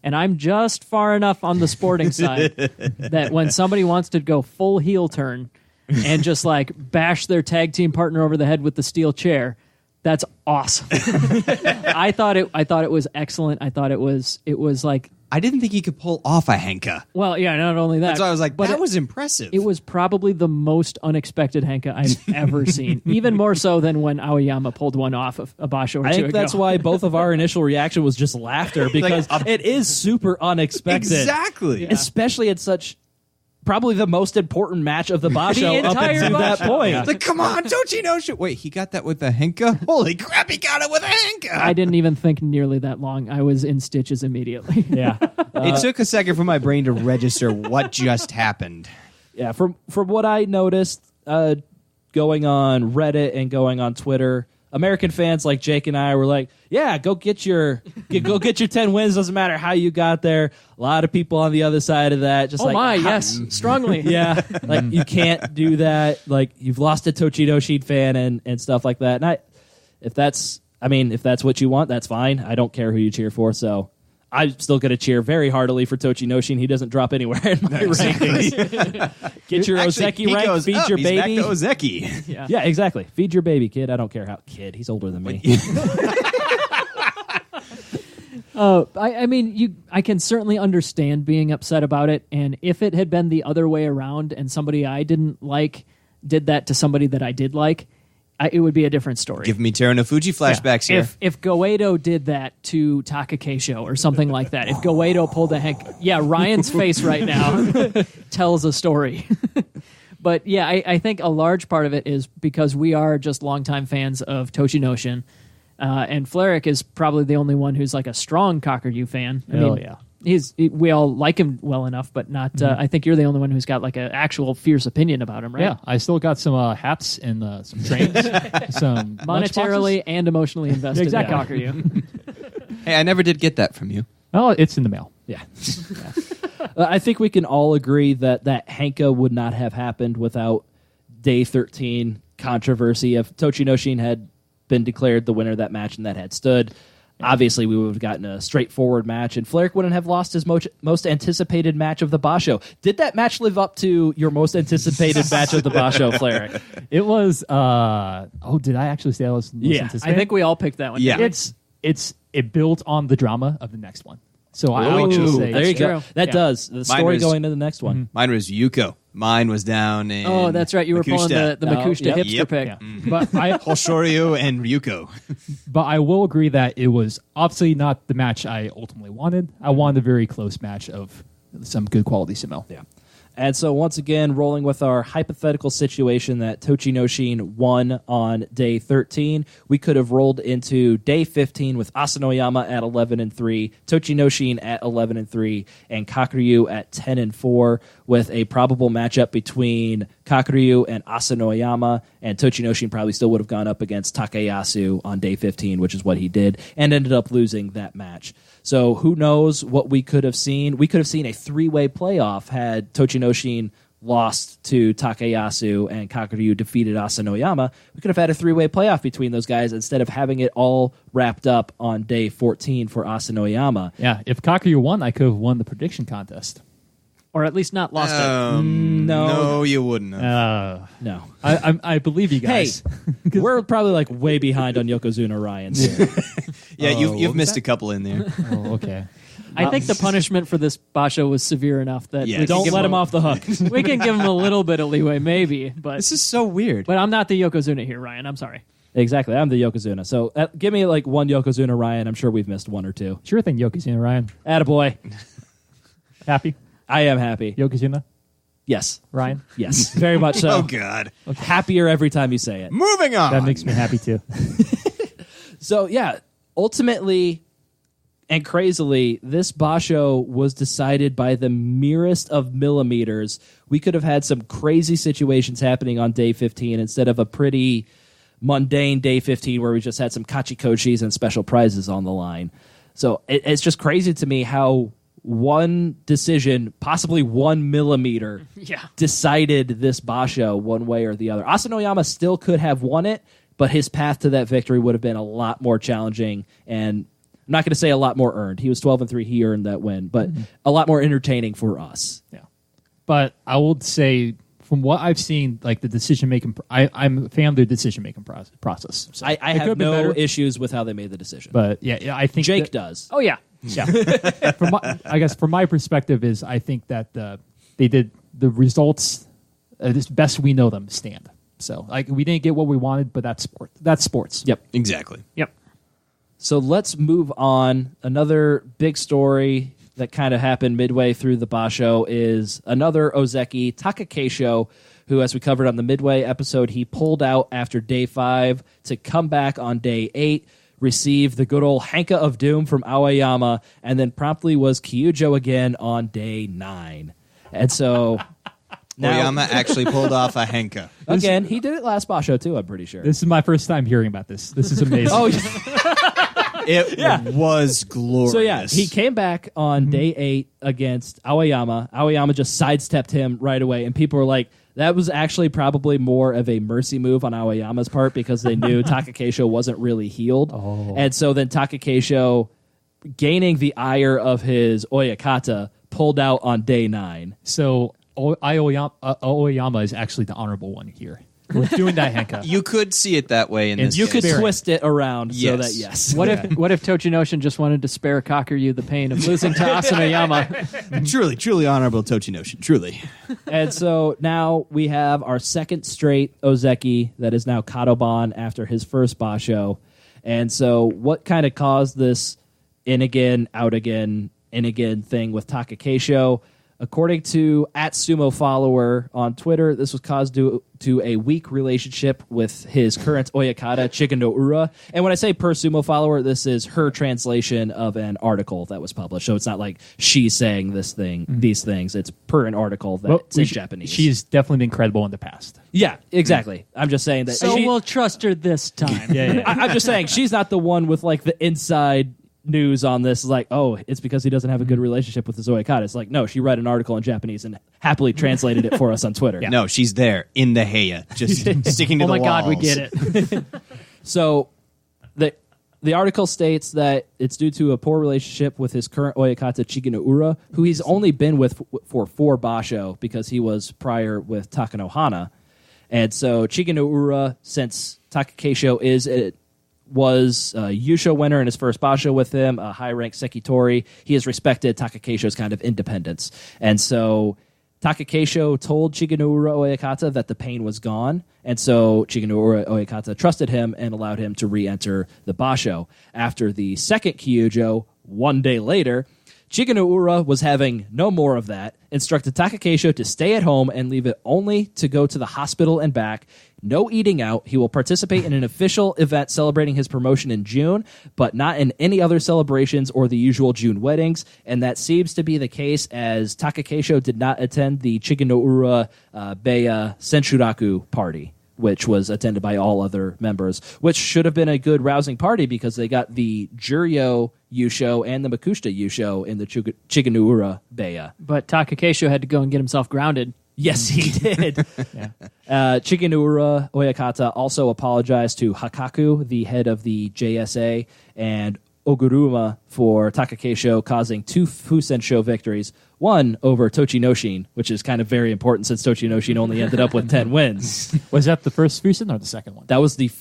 And I'm just far enough on the sporting side that when somebody wants to go full heel turn and just like bash their tag team partner over the head with the steel chair, that's awesome. I thought it was excellent. I thought it was like, I didn't think he could pull off a Henka. well, yeah, not only that. That's why I was like, but that was impressive. it was probably the most unexpected Henka I've ever seen. Even more so than when Aoyama pulled one off of a Basho or I two think ago. that's why both of our initial reaction was just laughter because it is super unexpected. Exactly. Especially at such probably the most important match of the Basho up entire until that Basho. point. It's like, come on, Tochinoshin. Wait, he got that with the Henka? Holy crap, he got it with a Henka. I didn't even think nearly that long. I was in stitches immediately. Yeah. It took a second for my brain to register what just happened. Yeah, from what I noticed going on Reddit and going on Twitter, American fans like Jake and I were like, "Yeah, go get your 10 wins. Doesn't matter how you got there." A lot of people on the other side of that, just Oh like, my, "How-" yes, strongly. yeah, like you can't do that. Like you've lost a Tochinoshin fan and stuff like that. And if that's what you want, that's fine. I don't care who you cheer for. So I'm still going to cheer very heartily for Tochinoshin. He doesn't drop anywhere in my rankings. Get your Ozeki rank, feed your baby. He's back to Ozeki. Yeah, exactly. Feed your baby, kid. I don't care how. Kid, he's older than me. I mean, I can certainly understand being upset about it, and if it had been the other way around and somebody I didn't like did that to somebody that I did like, it would be a different story. Give me Terunofuji flashbacks here. If Goedo did that to Takakeisho or something like that, if Goedo pulled a Ryan's face right now tells a story. But yeah, I think a large part of it is because we are just longtime fans of Tochinoshin. And Fleric is probably the only one who's like a strong Kakuryu fan. I mean, yeah. We all like him well enough, but not. I think you're the only one who's got like an actual fierce opinion about him, right? Yeah, I still got some hats and some trains, some Monetarily lunchboxes. and emotionally invested Exactly. in Kakuryu. Hey, I never did get that from you. Oh, it's in the mail. Yeah. I think we can all agree that Henka would not have happened without Day 13 controversy. If Tochinoshin had been declared the winner of that match and that had stood, obviously we would have gotten a straightforward match, and Fleric wouldn't have lost his most anticipated match of the Basho. Did that match live up to your most anticipated match of the Basho, Fleric? It was. Did I actually say I was? Most anticipated? I think we all picked that one. Yeah. It built on the drama of the next one. So I would just say there you go. true. That Yeah. does. The story was- going to the next one. Mine was Yuko. Mine was down in Oh, that's right. You were pulling the Makushita yep. hipster Yep. pick. Yeah. But I Hoshoryu and Ryuko. But I will agree that it was obviously not the match I ultimately wanted. I wanted a very close match of some good quality sumo. Yeah. And so once again, rolling with our hypothetical situation that Tochinoshin won on day 13, we could have rolled into day 15 with Asanoyama at 11-3, Tochinoshin at 11-3, and Kakuryu at 10-4, with a probable matchup between Kakuryu and Asanoyama, and Tochinoshin probably still would have gone up against Takayasu on day 15, which is what he did, and ended up losing that match. So who knows what we could have seen. We could have seen a three-way playoff had Tochinoshin lost to Takayasu and Kakuryu defeated Asanoyama. We could have had a three-way playoff between those guys instead of having it all wrapped up on day 14 for Asanoyama. Yeah, if Kakuya won, I could have won the prediction contest. Or at least not lost No, you wouldn't have. No. I believe you Hey, guys. we're probably like way behind on Yokozuna Ryan. Here. Yeah, what you've was missed that? a couple in there. Oh, okay. it. I think the punishment for this Basho was severe enough that Yes. we can Don't give let him off the hook. We can give him a little bit of leeway, maybe. But This is so weird. I'm not the Yokozuna here, Ryan. I'm sorry. Exactly. I'm the Yokozuna. So give me like one Yokozuna Ryan. I'm sure we've missed one or two. Sure thing, Yokozuna Ryan. Attaboy. Happy? I am happy. Yokozuna Yes. Ryan? Yes. Very much so. Oh, God. Happier every time you say it. Moving on. That makes me happy too. So, yeah, ultimately and crazily, this Basho was decided by the merest of millimeters. We could have had some crazy situations happening on day 15 instead of a pretty mundane day 15 where we just had some kachikochis and special prizes on the line. So it's just crazy to me how one decision, possibly 1 millimeter, decided this Basho one way or the other. Asanoyama still could have won it, but his path to that victory would have been a lot more challenging, and I'm not going to say a lot more earned. He was 12-3, he earned that win, but a lot more entertaining for us. Yeah. But I would say, from what I've seen, like the decision making, I'm a fan of the decision making process. So I it could have been no better, issues with how they made the decision. but yeah, I think Jake that- does. Oh, yeah. Yeah. I guess from my perspective is I think that they did the results as best we know them stand. So like we didn't get what we wanted, but that's sport. That's sports. Yep. Exactly. Yep. So let's move on. Another big story that kind of happened midway through the Basho is another Ozeki, Takakeisho, who, as we covered on the Midway episode, he pulled out after day 5 to come back on day 8, received the good old Hanka of Doom from Aoyama, and then promptly was Kyujo again on day 9. And so now, Oyama actually pulled off a Henka. again, he did it last Basho too, I'm pretty sure. This is my first time hearing about this. This is amazing. Oh, yeah. It was glorious. So yeah, he came back on day 8 against Aoyama. Aoyama just sidestepped him right away, and people were like, that was actually probably more of a mercy move on Aoyama's part because they knew Takakeisho wasn't really healed. And so then Takakeisho gaining the ire of his Oyakata, pulled out on day 9. So Aoyama is actually the honorable one here. We're doing that, Henka. You could see it that way in this You could case. twist it around so Yes. that, yes. What if Tochinoshin just wanted to spare Kakuryu the pain of losing to Asanoyama? Truly honorable Tochinoshin. Truly. And so now we have our second straight Ozeki that is now Kadoban after his first Basho. And so what kind of caused this in again, out again, in again thing with Takakeisho? According to @sumo_follower on Twitter, this was caused due to a weak relationship with his current Oyakata, Chigano Ura. And when I say per sumo follower, this is her translation of an article that was published. So it's not like she's saying these things. It's per an article that's in Japanese. She's definitely been credible in the past. Yeah, exactly. I'm just saying that. So we'll trust her this time. Yeah. I'm just saying she's not the one with like the inside news on this, like, oh, it's because he doesn't have a good relationship with his Oyakata. It's like, no, she read an article in Japanese and happily translated it for us on Twitter. No, she's there in the Heya, just sticking to Oh the my God, we walls. get it. So the article states that it's due to a poor relationship with his current Oyakata, Chigano Ura, who he's only been with for 4 Basho because he was prior with Takanohana. And so Chigano Ura, since Takakeisho was a Yusho winner in his first Basho with him, a high-ranked Sekitori, he has respected Takakeisho's kind of independence. And so Takakeisho told Chiganura Oyakata that the pain was gone, and so Chiganura Oyakata trusted him and allowed him to re-enter the Basho. After the second Kyujo, 1 day later, Chiganura was having no more of that, instructed Takakeisho to stay at home and leave it only to go to the hospital and back. No eating out. He will participate in an official event celebrating his promotion in June, but not in any other celebrations or the usual June weddings. And that seems to be the case as Takakeisho did not attend the Chiganura Beya Senshuraku party, which was attended by all other members, which should have been a good rousing party because they got the Juryo Yusho and the Makushita Yusho in the Chiganura Beya. But Takakeisho had to go and get himself grounded. Yes, he did. Chiganura Oyakata also apologized to Hakaku, the head of the JSA, and Oguruma for Takakeisho causing 2 Fusensho victories, one over Tochinoshin, which is kind of very important since Tochinoshin only ended up with 10 wins. Was that the first Fusen or the second one? That was the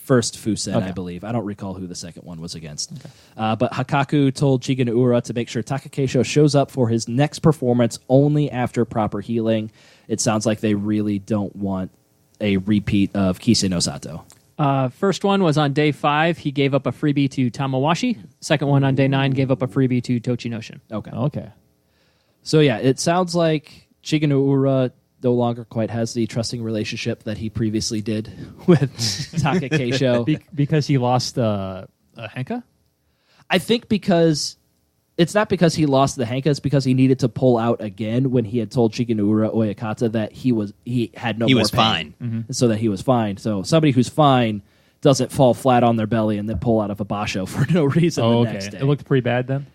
first Fusen, Okay. I believe. I don't recall who the second one was against. Okay. But Hakaku told Chiganura to make sure Takakeisho shows up for his next performance only after proper healing. It sounds like they really don't want a repeat of Kisei no Sato. First one was on day 5. He gave up a freebie to Tamawashi. Second one on day 9 gave up a freebie to Tochinoshin. Okay. So yeah, it sounds like Chiganura no longer quite has the trusting relationship that he previously did with Takakeisho. Because he lost Henka? I think because it's not because he lost the Henka, it's because he needed to pull out again when he had told Chiganura Oyakata that he had no He more was pain. fine. So that he was fine. So somebody who's fine doesn't fall flat on their belly and then pull out of a basho for no reason the next day. It looked pretty bad then?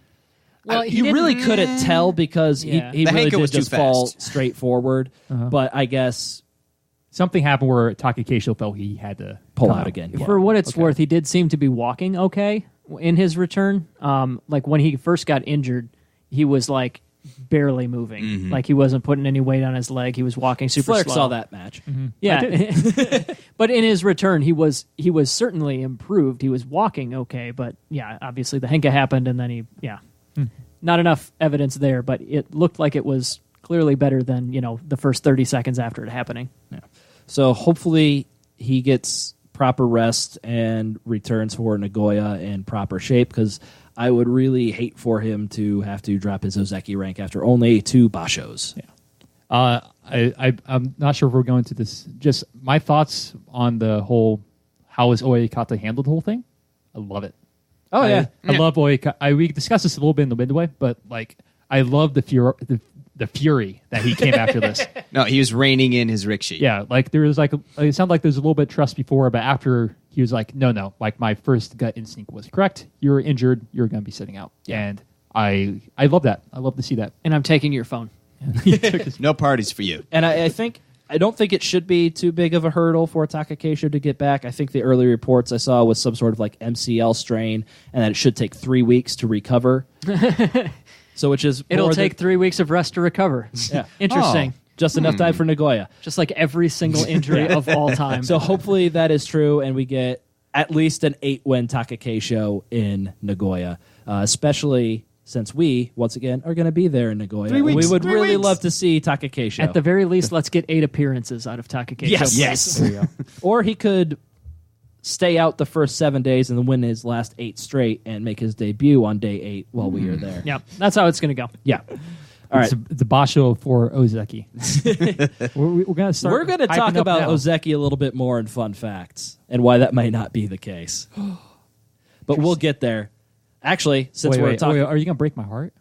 Well, you really couldn't tell because Yeah. he The really Henka did was too just fall fast. straight forward. But I guess Something happened where Takakeisho felt he had to pull come out again. Yeah. For what it's worth, he did seem to be walking okay in his return. Like when he first got injured, he was like barely moving. Like he wasn't putting any weight on his leg. He was walking super Flerk slow. saw that match. Yeah. But in his return, he was certainly improved. He was walking okay, but yeah, obviously the Henka happened and then not enough evidence there, but it looked like it was clearly better than, the first 30 seconds after it happening. Yeah. So hopefully he gets proper rest and returns for Nagoya in proper shape, because I would really hate for him to have to drop his Ozeki rank after only 2 bashos. Yeah. I'm not sure if we're going to this. Just my thoughts on the whole, how is Oyakata handled the whole thing? I love it. Oh, I love Oyakata. We discussed this a little bit in the midway, but like I love the fury that he came after this. No, he was reining in his rikishi. Yeah, like there was it sounded like there's a little bit of trust before, but after he was like, no, like my first gut instinct was correct. You're injured. You're going to be sitting out. Yeah. And I love that. I love to see that. And I'm taking your phone. No parties for you. And I think I don't think it should be too big of a hurdle for Takakeisho to get back. I think the early reports I saw was some sort of like MCL strain, and that it should take 3 weeks to recover. So, which is It'll take 3 weeks of rest to recover. Yeah. Interesting. Just enough time for Nagoya. Just like every single injury of all time. So hopefully that is true, and we get at least an 8-win Takakeisho in Nagoya, especially since we, once again, are going to be there in Nagoya. 3 weeks. We would 3 really weeks. love to see Takakeisho. At the very least, let's get 8 appearances out of Takakeisho. Yes. Yes. There you go. Or he could stay out the first 7 days and then win his last 8 straight and make his debut on day 8 while we are there. Yep, that's how it's going to go. Yeah. All right. It's a basho for Ozeki. we're going to start. We're going to hyping talk up about now. Ozeki a little bit more in fun facts and why that might not be the case. But we'll get there. Actually, since we're talking... Are you going to break my heart?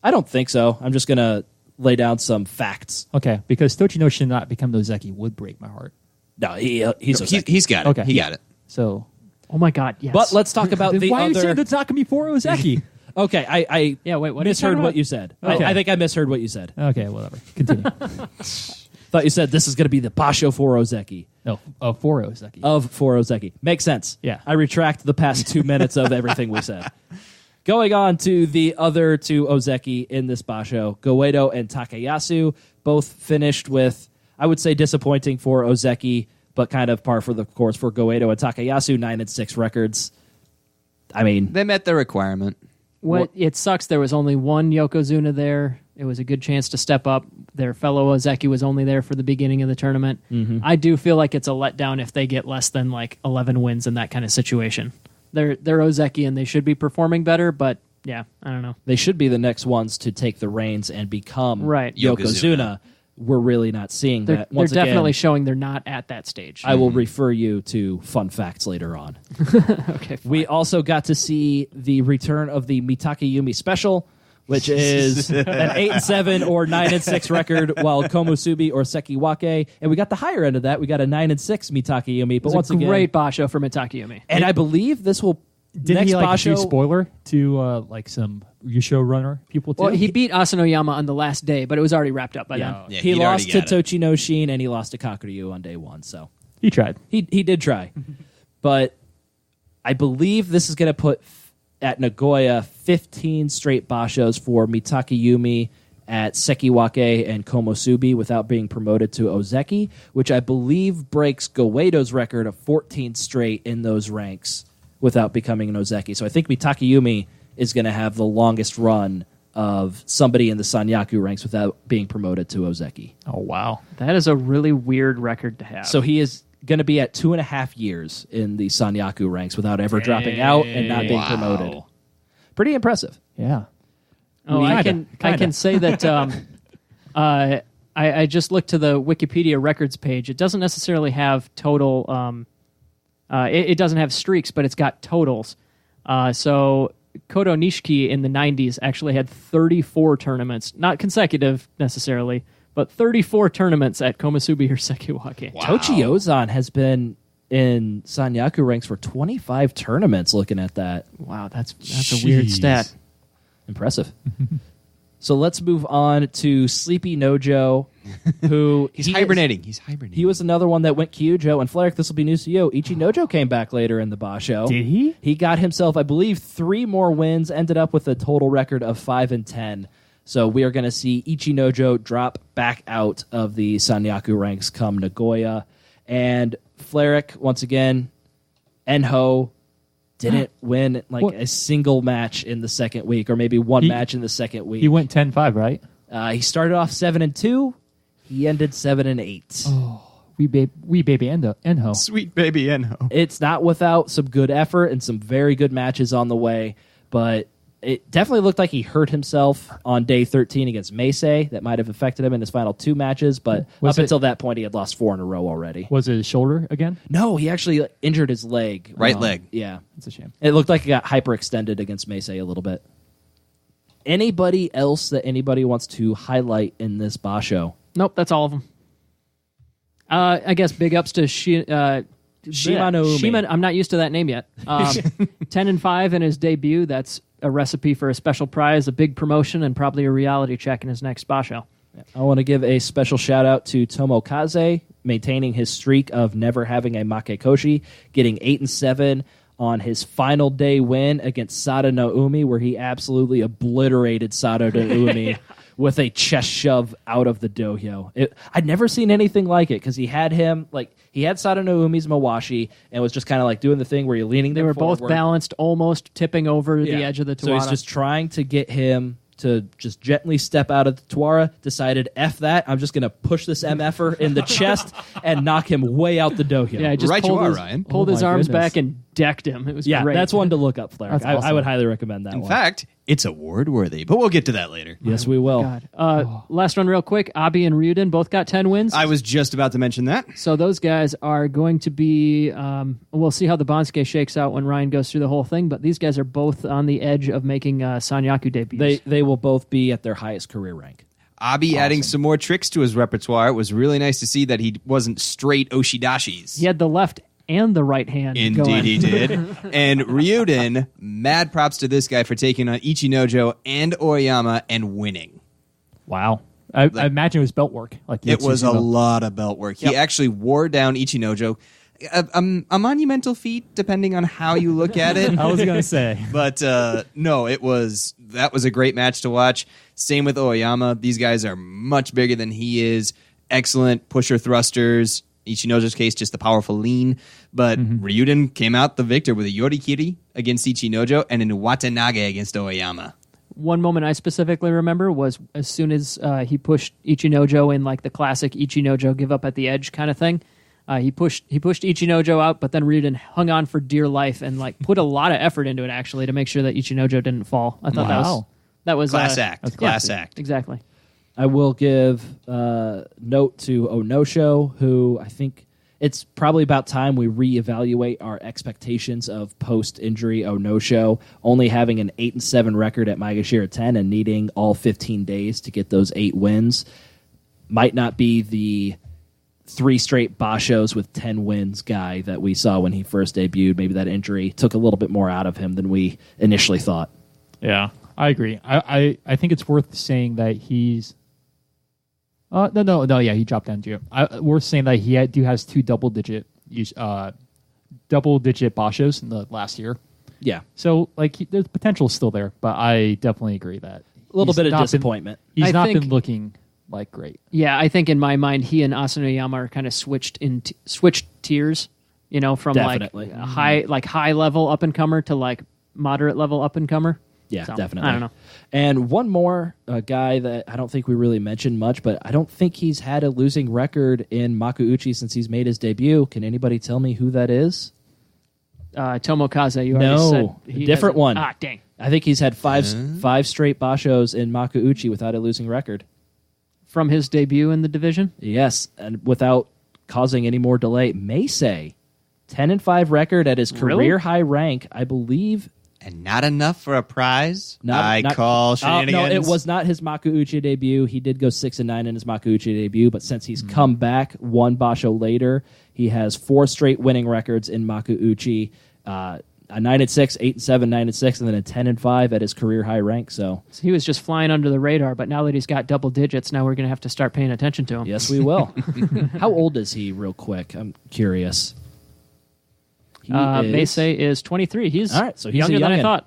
I don't think so. I'm just going to lay down some facts. Okay, because Tochino should not become Ozeki would break my heart. No, he's Ozeki. He's got it. Okay. He got it. So, Oh my God, yes. But let's talk about then the why are you saying other... that's not going to be for Ozeki? Okay, I Yeah, wait, what are you misheard talking what about? you said. Okay. I think I misheard what you said. Okay, whatever. Continue. Thought you said this is going to be the Basho for Ozeki. No, for Ozeki. For Ozeki. Makes sense. Yeah. I retract the past 2 minutes of everything we said. Going on to the other 2 Ozeki in this Basho, Goedo and Takayasu, both finished with, I would say, disappointing for Ozeki, but kind of par for the course for Goedo and Takayasu, 9-6 records. I mean, They met the requirement. It sucks there was only one Yokozuna there. It was a good chance to step up. Their fellow Ozeki was only there for the beginning of the tournament. Mm-hmm. I do feel like it's a letdown if they get less than like 11 wins in that kind of situation. They're Ozeki and they should be performing better, but yeah, I don't know. they should be the next ones to take the reins and become Right. Yokozuna. We're really not seeing They're, that. they're Once definitely again, showing they're not at that stage. I will refer you to fun facts later on. Okay, fine. We also got to see the return of the Mitake Yumi special, which is an 8-7 or 9-6 record, while Komusubi or Sekiwake, and we got the higher end of that. We got a 9-6 Mitake Yumi, but It was once a again, great basho for Mitakayumi. and I believe this will Didn't next he like Basho. do spoiler to like some Yusho runner people too? Well, he beat Asanoyama on the last day, but it was already wrapped up by then. Yeah, he he'd lost already to got it. Tochino Shin and he lost to Kakuryu on day 1. So He tried. he did try, but I believe this is going to put at Nagoya 15 straight bashos for Mitake Yumi at Sekiwake and Komusubi without being promoted to Ozeki, which I believe breaks Goedo's record of 14 straight in those ranks without becoming an Ozeki. So I think Mitake Yumi is going to have the longest run of somebody in the Sanyaku ranks without being promoted to Ozeki. Oh wow. That is a really weird record to have. So he is going to be at 2.5 years in the Sanyaku ranks without ever dropping out and not being promoted. Pretty impressive. Yeah. I Kinda. can say that I just looked to the Wikipedia records page. It doesn't necessarily have total. It doesn't have streaks, but it's got totals. So Kodo Nishiki in the 90s actually had 34 tournaments, not consecutive necessarily, but 34 tournaments at Komusubi or Sekiwake. Wow. Tochi Ozan has been in Sanyaku ranks for 25 tournaments looking at that. Wow, that's a weird Jeez. stat. Impressive. So let's move on to Sleepy Nojo, who He's he is- hibernating. He's hibernating. He was another one that went Kyujo, and Flarek, this will be news to you. Ichi Nojo came back later in the Basho. Did he? He got himself, I believe, 3 more wins, ended up with a total record of 5-10. So we are going to see Ichi Nojo drop back out of the Sanyaku ranks come Nagoya. And Flarek, once again, Enho didn't win like What? a single match in the second week, or maybe one He- match in the second week. He went 10-5, right? He started off 7-2. He ended 7-8. We baby Enho. Sweet baby Enho. It's not without some good effort and some very good matches on the way, but it definitely looked like he hurt himself on day 13 against Meisei. That might have affected him in his final 2 matches, but Was up it- until that point, he had lost 4 in a row already. Was it his shoulder again? No, he actually injured his leg. Right leg. Yeah. That's a shame. It looked like it got hyperextended against Meisei a little bit. Anybody else that anybody wants to highlight in this Basho? Nope, that's all of them. I guess big ups to Shimanoumi. Shima, I'm not used to that name yet. 10-5 in his debut. That's a recipe for a special prize, a big promotion, and probably a reality check in his next basho. I want to give a special shout out to Tomokaze, maintaining his streak of never having a Makekoshi, getting 8-7 on his final day win against Sada no Umi, where he absolutely obliterated Sada no Umi with a chest shove out of the dohyo. I'd never seen anything like it because he had Sada no Umi's Mawashi and was just kind of like doing the thing where you're leaning. They were both balanced, almost tipping over the edge of the Tawara. So he's just trying to get him to just gently step out of the Tawara, decided, F that, I'm just going to push this MFer in the chest and knock him way out the dohyo. Yeah, just right pulled you are, his, Ryan. pulled Oh his my arms goodness. back and decked him. It was Yeah, great. that's one to look up, Flair. That's I awesome. would highly recommend that In one. fact, it's award worthy, but we'll get to that later. Yes, we will. God. Last one real quick. Abi and Ryuden both got 10 wins. I was just about to mention that. So those guys are going to be, we'll see how the Bansuke shakes out when Ryan goes through the whole thing, but these guys are both on the edge of making Sanyaku debuts. They will both be at their highest career rank. Abi adding some more tricks to his repertoire. It was really nice to see that he wasn't straight Oshidashis. He had the left and the right hand Indeed going. he did. And Ryuden, mad props to this guy for taking on Ichinojo and Oyama and winning. Wow. I imagine it was belt work. It was a lot of belt work. He actually wore down Ichinojo. A monumental feat, depending on how you look at it. I was going to say. But no, that was a great match to watch. Same with Oyama. These guys are much bigger than he is. Excellent pusher thrusters. Ichinojo's case, just the powerful lean. But Ryuden came out the victor with a Yorikiri against Ichinojo and an Watanage against Oyama. One moment I specifically remember was as soon as he pushed Ichinojo in like the classic Ichinojo give up at the edge kind of thing. He pushed Ichinojo out, but then Ryuden hung on for dear life and like put a lot of effort into it actually to make sure that Ichinojo didn't fall. I thought that was Class act. yeah, Class act. Exactly. I will give note to Onosho, who I think it's probably about time we reevaluate our expectations of post-injury Onosho, only having an 8-7 record at Maegashira 10 and needing all 15 days to get those 8 wins. Might not be the 3 straight Bashos with 10 wins guy that we saw when he first debuted. Maybe that injury took a little bit more out of him than we initially thought. Yeah, I agree. I think it's worth saying that he's... yeah, he dropped down to worth saying that he has 2 double-digit Bashos in the last year. Yeah. So, the potential is still there, but I definitely agree that A little bit of disappointment. He's not think- been looking great. Yeah, I think in my mind he and Asanoyama are kind of switched tiers, from Definitely. high level up and comer to moderate level up and comer. Yeah, So, definitely. I don't know. And one more guy that I don't think we really mentioned much, but I don't think he's had a losing record in Makuuchi since he's made his debut. Can anybody tell me who that is? Tomokaze, you No, already said. a different one. Ah, dang. I think he's had five straight Bashos in Makuuchi without a losing record. From his debut in the division? Yes, and without causing any more delay. Meisei, 10-5 record at his Really? career high rank, I believe. And not enough for a prize? Not- Call No, shenanigans. it was not his Makuuchi debut. He did go 6-9 in his Makuuchi debut, but since he's come back one Basho later, he has 4 straight winning records in Makuuchi. A 9-6, 8-7, 9-6, and then a 10-5 at his career high rank. So So he was just flying under the radar, but now that he's got double digits, now we're going to have to start paying attention to him. yes, we will. How old is he, real quick? I'm curious. He Meisei is 23. He's, All right, so he's younger a than I youngin'. thought.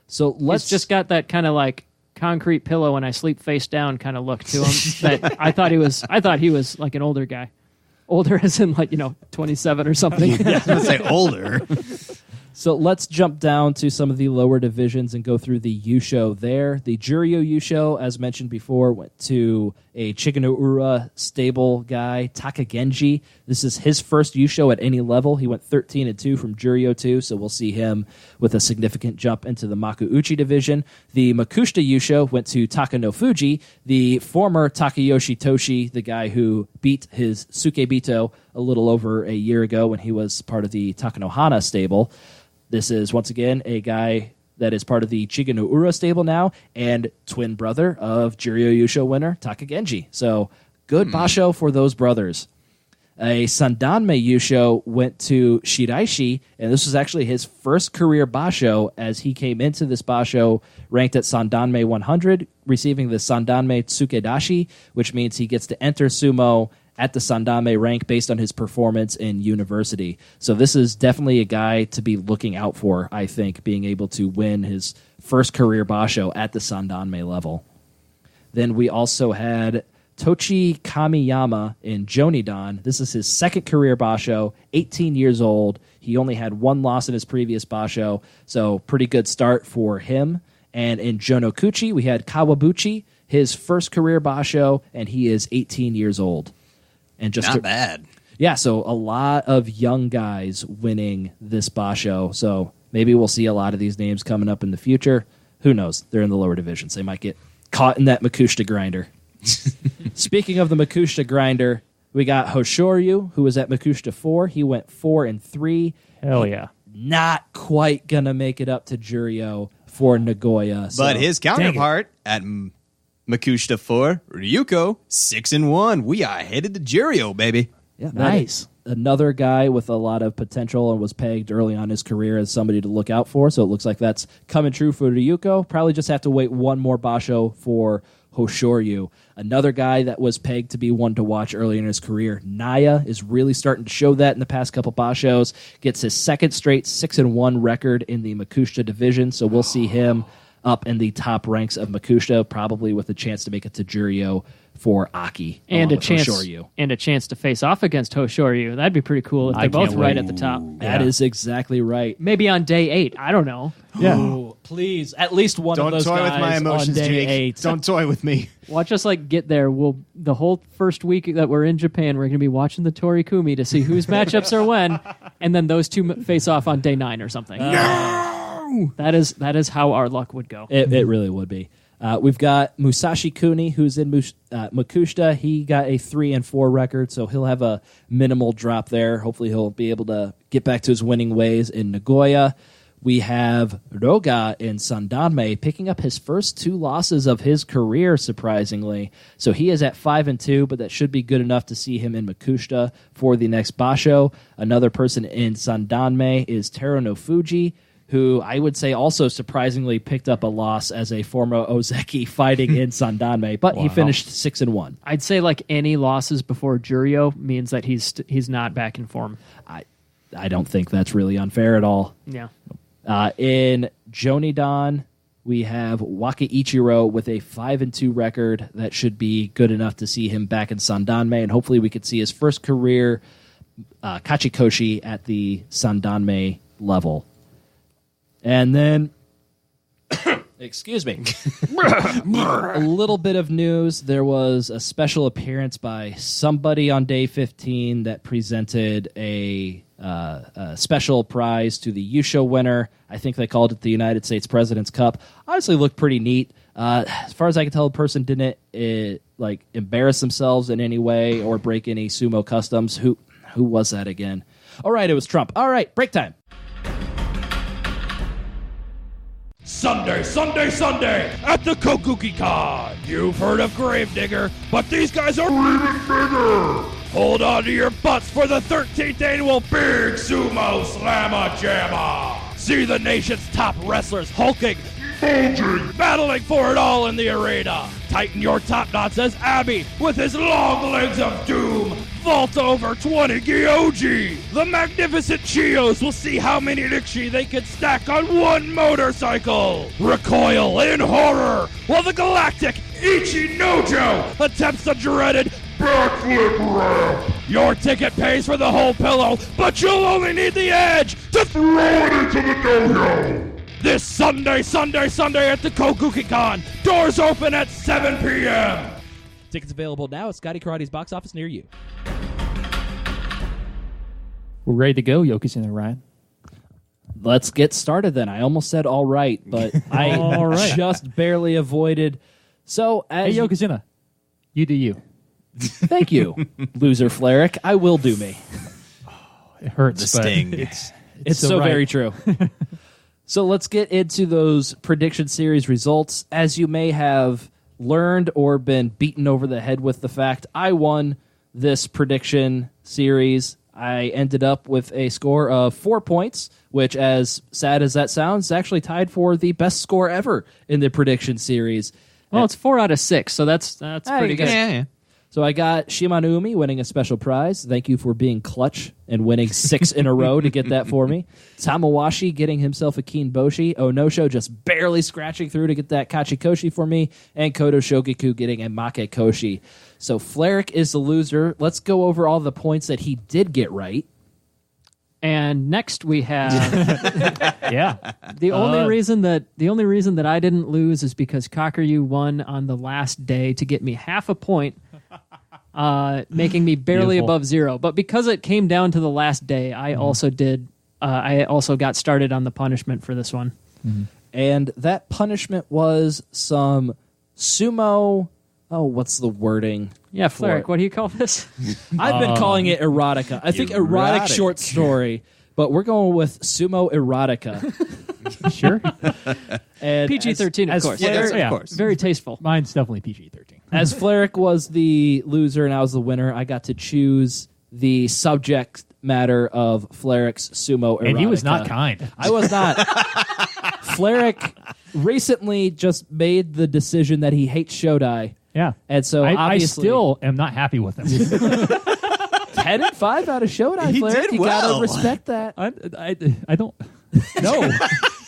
So let's He's just got that kind of concrete pillow when I sleep face down kind of look to him. That I thought he was like an older guy. Older as in 27 or something. I was going to say older. So let's jump down to some of the lower divisions and go through the Yusho there. The Juryo Yusho, as mentioned before, went to a Chikanoura stable guy, Takagenji. This is his first Yusho at any level. He went 13-2 from Juryo 2, so we'll see him with a significant jump into the Makuuchi division. The Makushita Yusho went to Takano Fuji, the former Takayoshi Toshi, the guy who beat his Sukebito a little over a year ago when he was part of the Takanohana stable. This is, once again, a guy that is part of the Chiganoura stable now and twin brother of Juryo Yusho winner Takagenji. So, good basho for those brothers. A Sandanme Yusho went to Shiraishi, and this was actually his first career basho as he came into this basho ranked at Sandanme 100, receiving the Sandanme Tsukedashi, which means he gets to enter sumo at the Sandanme rank based on his performance in university. So this is definitely a guy to be looking out for, I think, being able to win his first career basho at the Sandanme level. Then we also had Tochi Kamiyama in Jonidan. This is his second career basho, 18 years old. He only had one loss in his previous basho, so pretty good start for him. And in Jonokuchi, we had Kawabuchi, his first career basho, and he is 18 years old. And just Not bad. Yeah, so a lot of young guys winning this basho. So maybe we'll see a lot of these names coming up in the future. Who knows? They're in the lower divisions. They might get caught in that Makushita grinder. Speaking of the Makushita grinder, we got Hoshoryu, who was at Makushita 4. He went 4-3. Hell yeah. Not quite going to make it up to Juryo for Nagoya. So. But his counterpart at Makushita 4, Ryuko, 6-1. We are headed to Juryo, baby. Yeah, Nice. Another guy with a lot of potential and was pegged early on in his career as somebody to look out for. So it looks like that's coming true for Ryuko. Probably just have to wait one more basho for Hoshoryu. Another guy that was pegged to be one to watch early in his career. Naya is really starting to show that in the past couple bashos. Gets his second straight 6-1 record in the Makushita division. So we'll see him up in the top ranks of Makushita, probably with a chance to make it to Juryo for Aki And a with chance Hoshoryu. and a chance to face off against Hoshoryu. That'd be pretty cool if they're both right at the top. That is exactly right. Maybe on day 8. I don't know. Yeah. Ooh, please, at least one of Don't those toy guys with my emotions, on day Jake. 8. Don't toy with me. Watch us get there. The whole first week that we're in Japan, we're going to be watching the Torikumi to see whose matchups are when, and then those two face off on day 9 or something. No! That is how our luck would go. It really would be. We've got Musashi Kuni, who's in Makushita. He got a 3-4 record, so he'll have a minimal drop there. Hopefully he'll be able to get back to his winning ways in Nagoya. We have Roga in Sandanme picking up his first 2 losses of his career, surprisingly. So he is at 5-2, but that should be good enough to see him in Makushita for the next basho. Another person in Sandanme is Taro no Fuji, who I would say also surprisingly picked up a loss as a former Ozeki fighting in Sandanme, but he finished 6-1. I'd say any losses before Juryo means that he's not back in form. I don't think that's really unfair at all. Yeah. In Jonidan, we have Waka Ichiro with a 5-2 record. That should be good enough to see him back in Sandanme, and hopefully we could see his first career Kachikoshi at the Sandanme level. And then, excuse me, a little bit of news. There was a special appearance by somebody on day 15 that presented a special prize to the Yusho winner. I think they called it the United States President's Cup. Honestly, looked pretty neat. As far as I can tell, the person didn't embarrass themselves in any way or break any sumo customs. Who was that again? All right, it was Trump. All right, break time. Sunday at the Kokuki-Con. You've heard of Gravedigger, but these guys are even bigger. Hold on to your butts for the 13th annual Big Sumo Slamma Jamma. See the nation's top wrestlers hulking, bulging, battling for it all in the arena. Tighten your top knots as Abby, with his long legs of doom, vault over 20 Gyoji. The magnificent Chios will see how many Nikshi they can stack on one motorcycle. Recoil in horror, while the galactic Ichi Nojo attempts the dreaded backflip ramp. Your ticket pays for the whole pillow, but you'll only need the edge to throw it into the dojo. This Sunday at the Kokuki-Con. Doors open at 7 p.m. Tickets available now at Scotty Karate's box office near you. We're ready to go, Yokozuna and Ryan. Let's get started then. I almost said all right, but I All right. just barely avoided. So, as Hey, Yokozuna, you do you. thank you, loser Fleric. I will do me. It hurts, The but sting. It's so right. very true. So let's get into those prediction series results. As you may have learned or been beaten over the head with the fact, I won this prediction series, I ended up with a score of 4 points, which, as sad as that sounds, is actually tied for the best score ever in the prediction series. Well, it's 4 out of 6, so that's pretty good. Yeah. So I got Shimanumi winning a special prize. Thank you for being clutch and winning 6 in a row to get that for me. Tamawashi getting himself a Keen Boshi. Onosho just barely scratching through to get that Kachikoshi for me. And Kodo Shogiku getting a Make Koshi. So Fleric is the loser. Let's go over all the points that he did get right. And next we have Yeah. the only reason that I didn't lose is because Kakaryu won on the last day to get me half a point, making me barely Beautiful. above 0. But because it came down to the last day, I also did. I also got started on the punishment for this one. And that punishment was some sumo... Oh, what's the wording? Yeah, for Fleric, it? what do you call this? I've been calling it erotica. I think erotic Erotic. short story, but we're going with sumo erotica. Sure. And PG-13, of as course. Yeah, Fleric- of course. Very tasteful. Mine's definitely PG-13. As Fleric was the loser and I was the winner, I got to choose the subject matter of Fleric's sumo erotica. And he was not kind. I was not. Fleric recently just made the decision that he hates Shodai. Yeah. And so I obviously still am not happy with him. 10 and 5 out of Shodai, He Fleric. did You gotta well. respect that. I don't. No,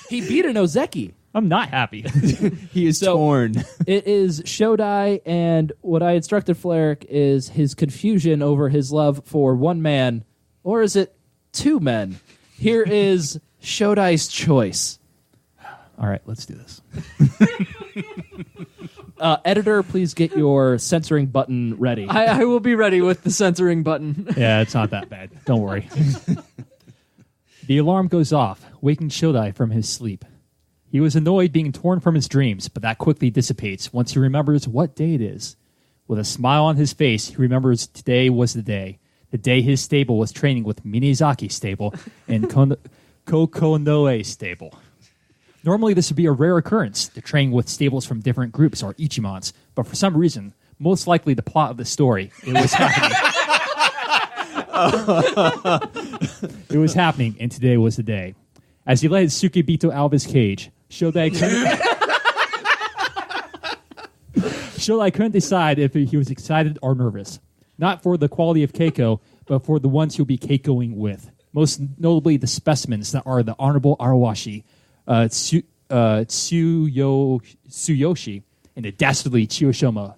He beat an Ozeki. I'm not happy. He is So- torn. It is Shodai, and what I instructed Fleric is his confusion over his love for one man, or is it 2 men? Here is Shodai's choice. All right, let's do this. Editor, please get your censoring button ready. I will be ready with the censoring button. Yeah, it's not that bad. Don't worry. The alarm goes off, waking Shodai from his sleep. He was annoyed being torn from his dreams, but that quickly dissipates once he remembers what day it is. With a smile on his face, he remembers today was the day his stable was training with Minezaki's stable and Kokonoe stable. Normally, this would be a rare occurrence to train with stables from different groups or Ichimons, but for some reason, most likely the plot of the story, it was happening. It was happening, and today was the day. As he let Tsukibito out of his cage, Shodai couldn't decide if he was excited or nervous. Not for the quality of Keiko, but for the ones he'll be Keikoing with. Most notably, the specimens that are the Honorable Arawashi, Tsuyoshi, and the dastardly Chiyoshima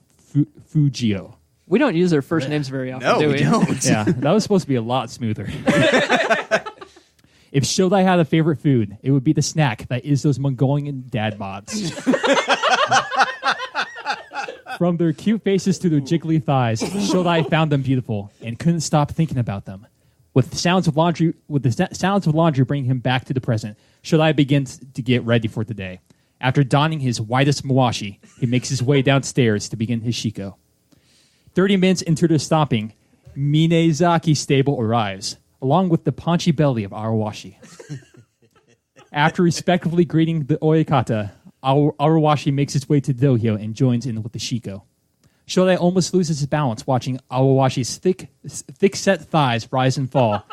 Fujio. We don't use their first names very often, No, do we don't. Yeah, that was supposed to be a lot smoother. If Shodai had a favorite food, it would be the snack that is those Mongolian dad mods. From their cute faces to their jiggly thighs, Shodai found them beautiful and couldn't stop thinking about them. With the sounds of laundry bringing him back to the present, Shodai begins to get ready for the day. After donning his whitest mawashi, he makes his way downstairs to begin his shiko. 30 minutes into their stomping, Minezaki's stable arrives, along with the paunchy belly of Arawashi. After respectfully greeting the Oyakata, Arawashi makes his way to the dojo and joins in with the shiko. Shodai almost loses his balance watching Awawashi's thick-set thighs rise and fall,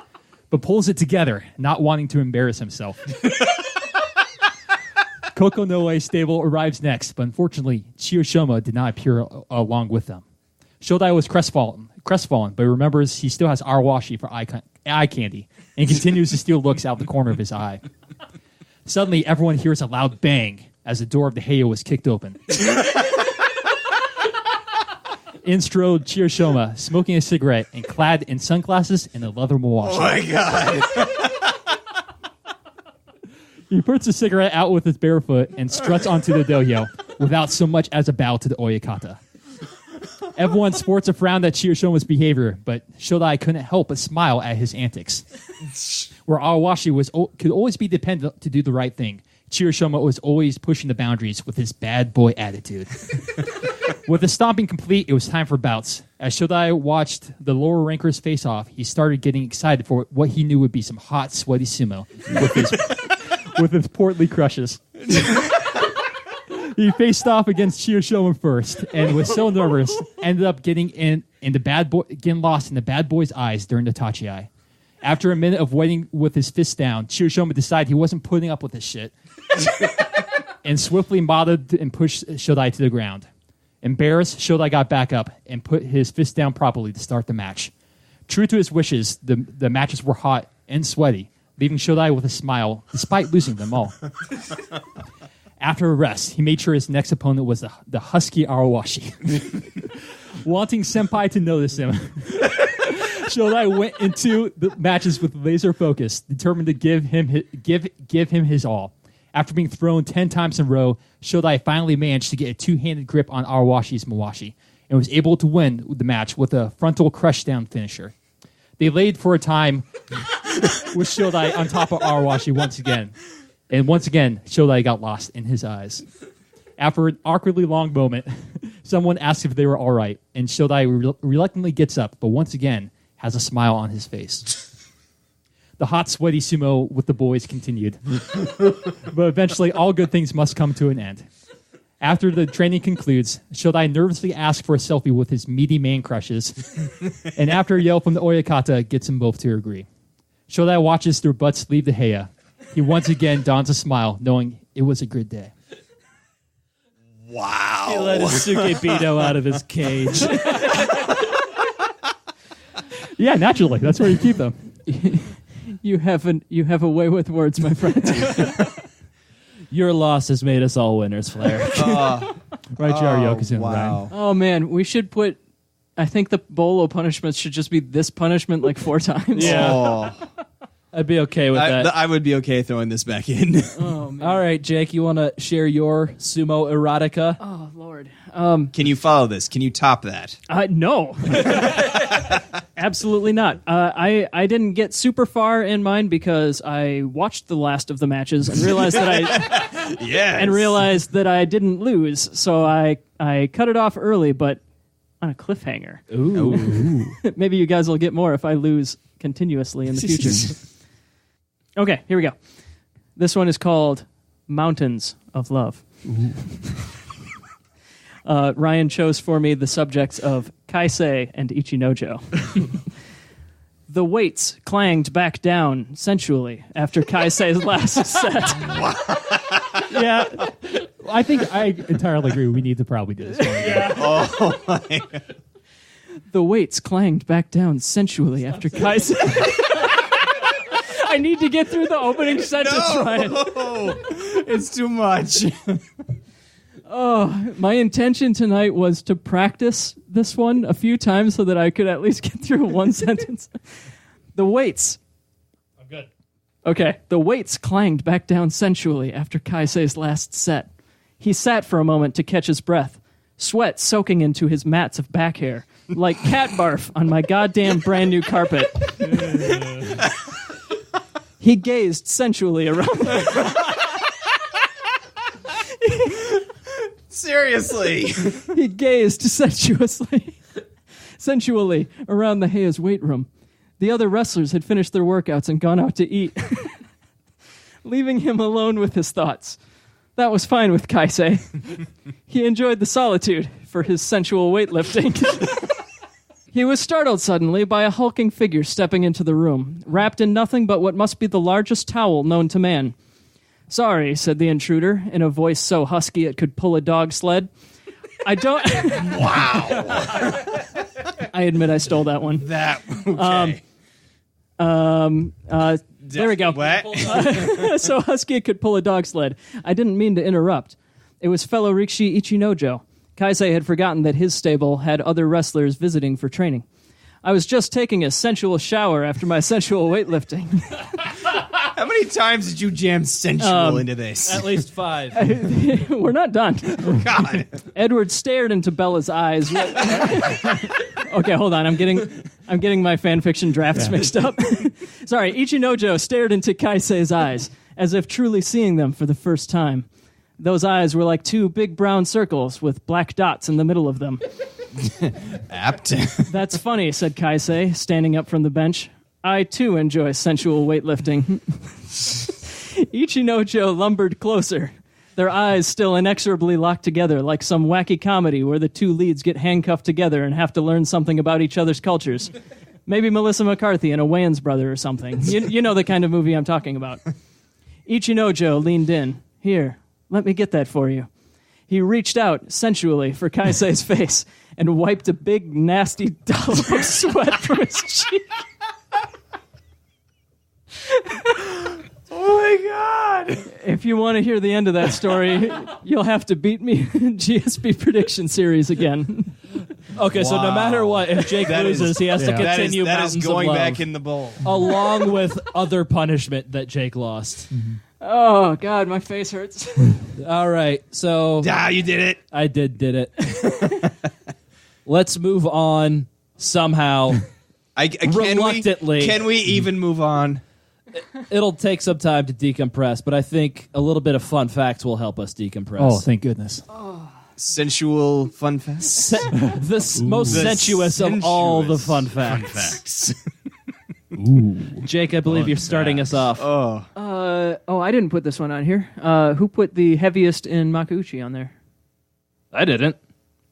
but pulls it together, not wanting to embarrass himself. Kokonoe's stable arrives next, but unfortunately, Chiyoshima did not appear along with them. Shodai was crestfallen, but remembers he still has Arawashi for eye candy and continues to steal looks out the corner of his eye. Suddenly, everyone hears a loud bang as the door of the heiau was kicked open. In strode Chiyoshima, smoking a cigarette and clad in sunglasses and a leather mawashi. Oh my god. He puts the cigarette out with his bare foot and struts onto the dojo without so much as a bow to the Oyakata. Everyone sports a frown at Chiyoshima's behavior, but Shodai couldn't help but smile at his antics. Where Awashi could always be dependent to do the right thing, Chiyoshima was always pushing the boundaries with his bad boy attitude. With the stomping complete, it was time for bouts. As Shodai watched the lower rankers face off, he started getting excited for what he knew would be some hot, sweaty sumo with his portly crushes. He faced off against Chiyoshima first and was so nervous, ended up getting lost in the bad boy's eyes during the Tachi. After a minute of waiting with his fist down, Chiyoshima decided he wasn't putting up with this shit and swiftly modded and pushed Shodai to the ground. Embarrassed, Shodai got back up and put his fist down properly to start the match. True to his wishes, the matches were hot and sweaty, leaving Shodai with a smile, despite losing them all. After a rest, he made sure his next opponent was the husky Arawashi. Wanting Senpai to notice him, Shodai went into the matches with laser focus, determined to give him his all. After being thrown 10 times in a row, Shodai finally managed to get a two-handed grip on Arawashi's Mawashi and was able to win the match with a frontal crushdown finisher. They laid for a time with Shodai on top of Arawashi once again. And once again, Shodai got lost in his eyes. After an awkwardly long moment, someone asked if they were all right, and Shodai reluctantly gets up, but once again has a smile on his face. The hot, sweaty sumo with the boys continued. But eventually, all good things must come to an end. After the training concludes, Shodai nervously asks for a selfie with his meaty man crushes, and after a yell from the Oyakata, gets them both to agree. Shodai watches their butts leave the Heya. He once again dons a smile, knowing it was a good day. Wow. He let his Sukebito out of his cage. Yeah, naturally. That's where you keep them. You have a way with words, my friend. Your loss has made us all winners, Flair. Right, Yokozuna, wow. Oh man, we should put. I think the bolo punishment should just be this punishment like 4 times. Oh. I'd be okay with that. I would be okay throwing this back in. Oh man. All right, Jake, you want to share your sumo erotica? Oh Lord. Can you follow this? Can you top that? No. Absolutely not. I didn't get super far in mine because I watched the last of the matches and realized that I didn't lose. So I cut it off early, but on a cliffhanger. Ooh. Maybe you guys will get more if I lose continuously in the future. Okay, here we go. This one is called Mountains of Love. Ryan chose for me the subjects of Kaisei and Ichinojo. The weights clanged back down sensually after Kaisei's last set. Yeah, I think I entirely agree. We need to probably do this one. Yeah. Oh, my God. The weights clanged back down sensually after Kaisei. I need to get through the opening sentence, Ryan. It's too much. Oh, my intention tonight was to practice this one a few times so that I could at least get through one sentence. The weights. I'm good. Okay. The weights clanged back down sensually after Kaisei's last set. He sat for a moment to catch his breath, sweat soaking into his mats of back hair, like cat barf on my goddamn brand new carpet. He gazed sensually around. Seriously. He gazed sensually around the Heia's weight room. The other wrestlers had finished their workouts and gone out to eat, leaving him alone with his thoughts. That was fine with Kaisei. He enjoyed the solitude for his sensual weightlifting. He was startled suddenly by a hulking figure stepping into the room, wrapped in nothing but what must be the largest towel known to man. "Sorry," said the intruder, in a voice so husky it could pull a dog sled. I don't... Wow. I admit I stole that one. Okay. There we go. What? So husky it could pull a dog sled. I didn't mean to interrupt. It was fellow Rikishi Ichinojo. Kaisei had forgotten that his stable had other wrestlers visiting for training. I was just taking a sensual shower after my sensual weightlifting. How many times did you jam sensual into this? At least 5. We're not done. God. Edward stared into Bella's eyes. Okay, hold on. I'm getting my fan fiction drafts mixed up. Sorry, Ichinojo stared into Kaisei's eyes, as if truly seeing them for the first time. Those eyes were like 2 big brown circles with black dots in the middle of them. Apt. That's funny, said Kaisei, standing up from the bench. I, too, enjoy sensual weightlifting. Ichinojo lumbered closer. their eyes still inexorably locked together like some wacky comedy where the two leads get handcuffed together and have to learn something about each other's cultures. Maybe Melissa McCarthy and a Wayans brother or something. You know the kind of movie I'm talking about. Ichinojo leaned in. Here, let me get that for you. He reached out sensually for Kaisei's face and wiped a big, nasty dollop of sweat from his cheek. Oh my god! If you want to hear the end of that story, you'll have to beat me in GSP prediction series again. Okay, so no matter what, if Jake loses, he has to That continue is Mountains going of Love, back in the bowl. along with other punishment that Jake lost. Oh, God, my face hurts. All right, so You did it. I did it. Let's move on somehow. Reluctantly. Can we even move on? It'll take some time to decompress, but I think a little bit of fun facts will help us decompress. Oh, thank goodness. Sensual fun facts. Most sensuous of all the fun facts. Jake, I believe you're starting us off. I didn't put this one on here. Who put the heaviest in Makuuchi on there? I didn't.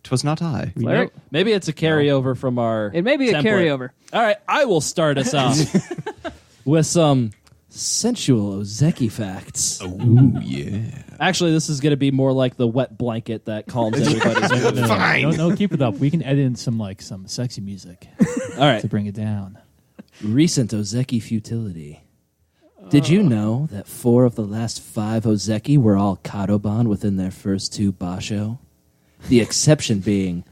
'Twas not I. Cleric? Maybe it's a carryover from our It may be a template. carryover. All right, I will start us off with some sensual Ozeki facts. Ooh, yeah. Actually, this is going to be more like the wet blanket that calms everybody's mood. Fine. No, keep it up. We can edit in some sexy music All right. to bring it down. Recent Ozeki futility. Did you know that 4 of the last 5 Ozeki were all Kadoban within their first 2 basho? The exception being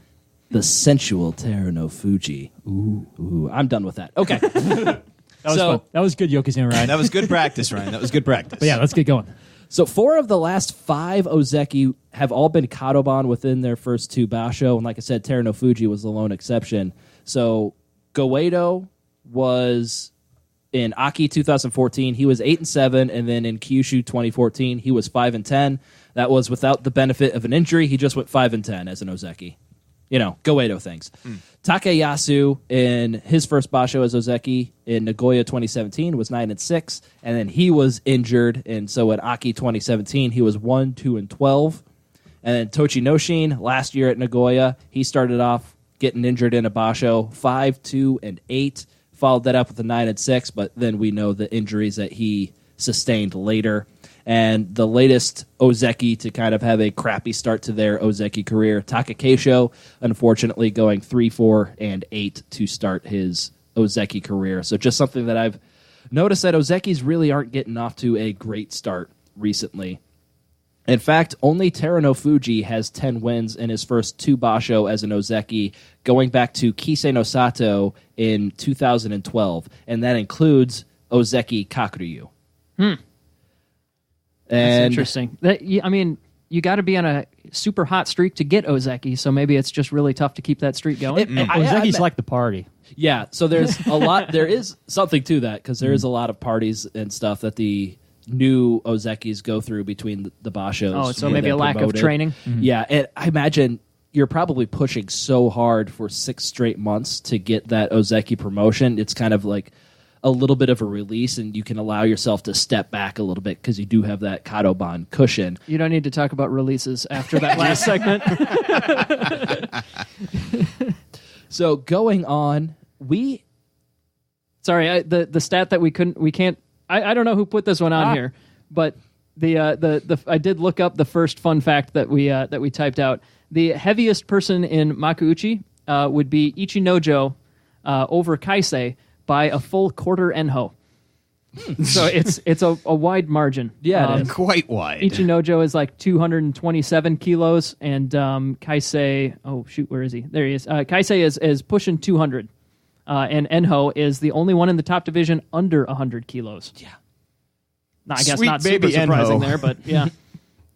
the sensual Teru no Fuji. Ooh, I'm done with that. Okay. That was fun. That was good, Yokozuna, Ryan. That was good practice, Ryan. That was good practice. But yeah, let's get going. So 4 of the last 5 Ozeki have all been Kadoban within their first 2 basho, and like I said, Teru no Fuji was the lone exception. So Goeido was in Aki 2014, he was 8-7, and then in Kyushu 2014, he was 5-10. That was without the benefit of an injury. He just went 5-10 as an Ozeki. You know, Goeido things. Takeyasu in his first basho as Ozeki in Nagoya 2017 was 9-6, and then he was injured, and so at Aki 2017 he was 1-2-12. And then Tochinoshin last year at Nagoya, he started off getting injured in a basho 5-2-8, followed that up with a 9-6, but then we know the injuries that he sustained later. And the latest Ozeki to kind of have a crappy start to their Ozeki career, Takakeisho, unfortunately going 3-4-8 to start his Ozeki career. So just something that I've noticed that Ozekis really aren't getting off to a great start recently. In fact, only Teru no Fuji has 10 wins in his first 2 basho as an Ozeki, going back to Kisei no Sato in 2012, and that includes Ozeki Kakuryu. That's interesting. You got to be on a super hot streak to get Ozeki, so maybe it's just really tough to keep that streak going. Ozeki's like the party. Yeah, so there's a lot. There is something to that because there is a lot of parties and stuff that the new Ozekis go through between the bashos. Oh, so when maybe they're a lack of promoted. training. Yeah, and I imagine you're probably pushing so hard for 6 straight months to get that Ozeki promotion. It's kind of like a little bit of a release, and you can allow yourself to step back a little bit because you do have that Kadoban cushion. You don't need to talk about releases after that last segment. So going on, Sorry, the stat that we can't. I don't know who put this one on here, but the I did look up the first fun fact that we typed out. The heaviest person in Makuuchi would be Ichinojo over Kaisei by a full quarter enho. So it's a wide margin. Yeah, it is. Quite wide. Ichinojo is like 227 kilos, and Kaisei. Oh shoot, where is he? There he is. Kaisei is pushing 200, and Enho is the only one in the top division under 100 kilos. Yeah. No, I guess Sweet not baby super surprising Enho. there, but yeah.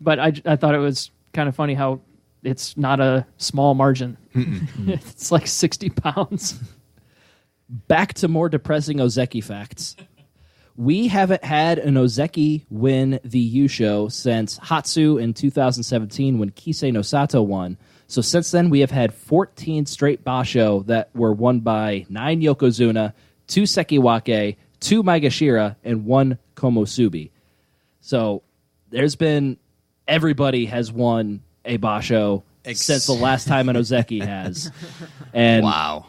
But I thought it was kind of funny how it's not a small margin. It's like 60 pounds. Back to more depressing Ozeki facts. We haven't had an Ozeki win the Yusho since Hatsu in 2017 when Kisei no Sato won. So since then, we have had 14 straight basho that were won by 9 Yokozuna, 2 Sekiwake, 2 Maegashira, and 1 Komosubi. So there's been everybody has won a Basho since the last time an Ozeki has. And Wow.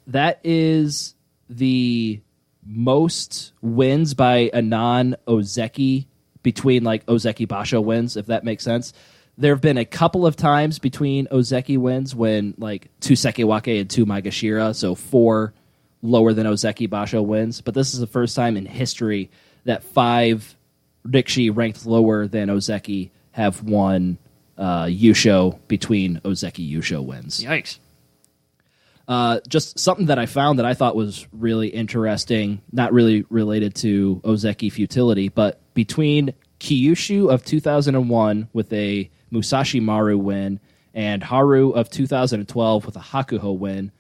that is the most wins by a non-Ozeki between like Ozeki Basho wins, if that makes sense. There have been a couple of times between Ozeki wins when like 2 Sekewake and 2 Maegashira, so 4 lower than Ozeki Basho wins. But this is the first time in history that 5 Rikishi ranked lower than Ozeki have won Yusho between Ozeki Yusho wins. Yikes. Just something that I found that I thought was really interesting, not really related to Ozeki futility, but between Kyushu of 2001 with a Musashi Maru win and Haru of 2012 with a Hakuho win,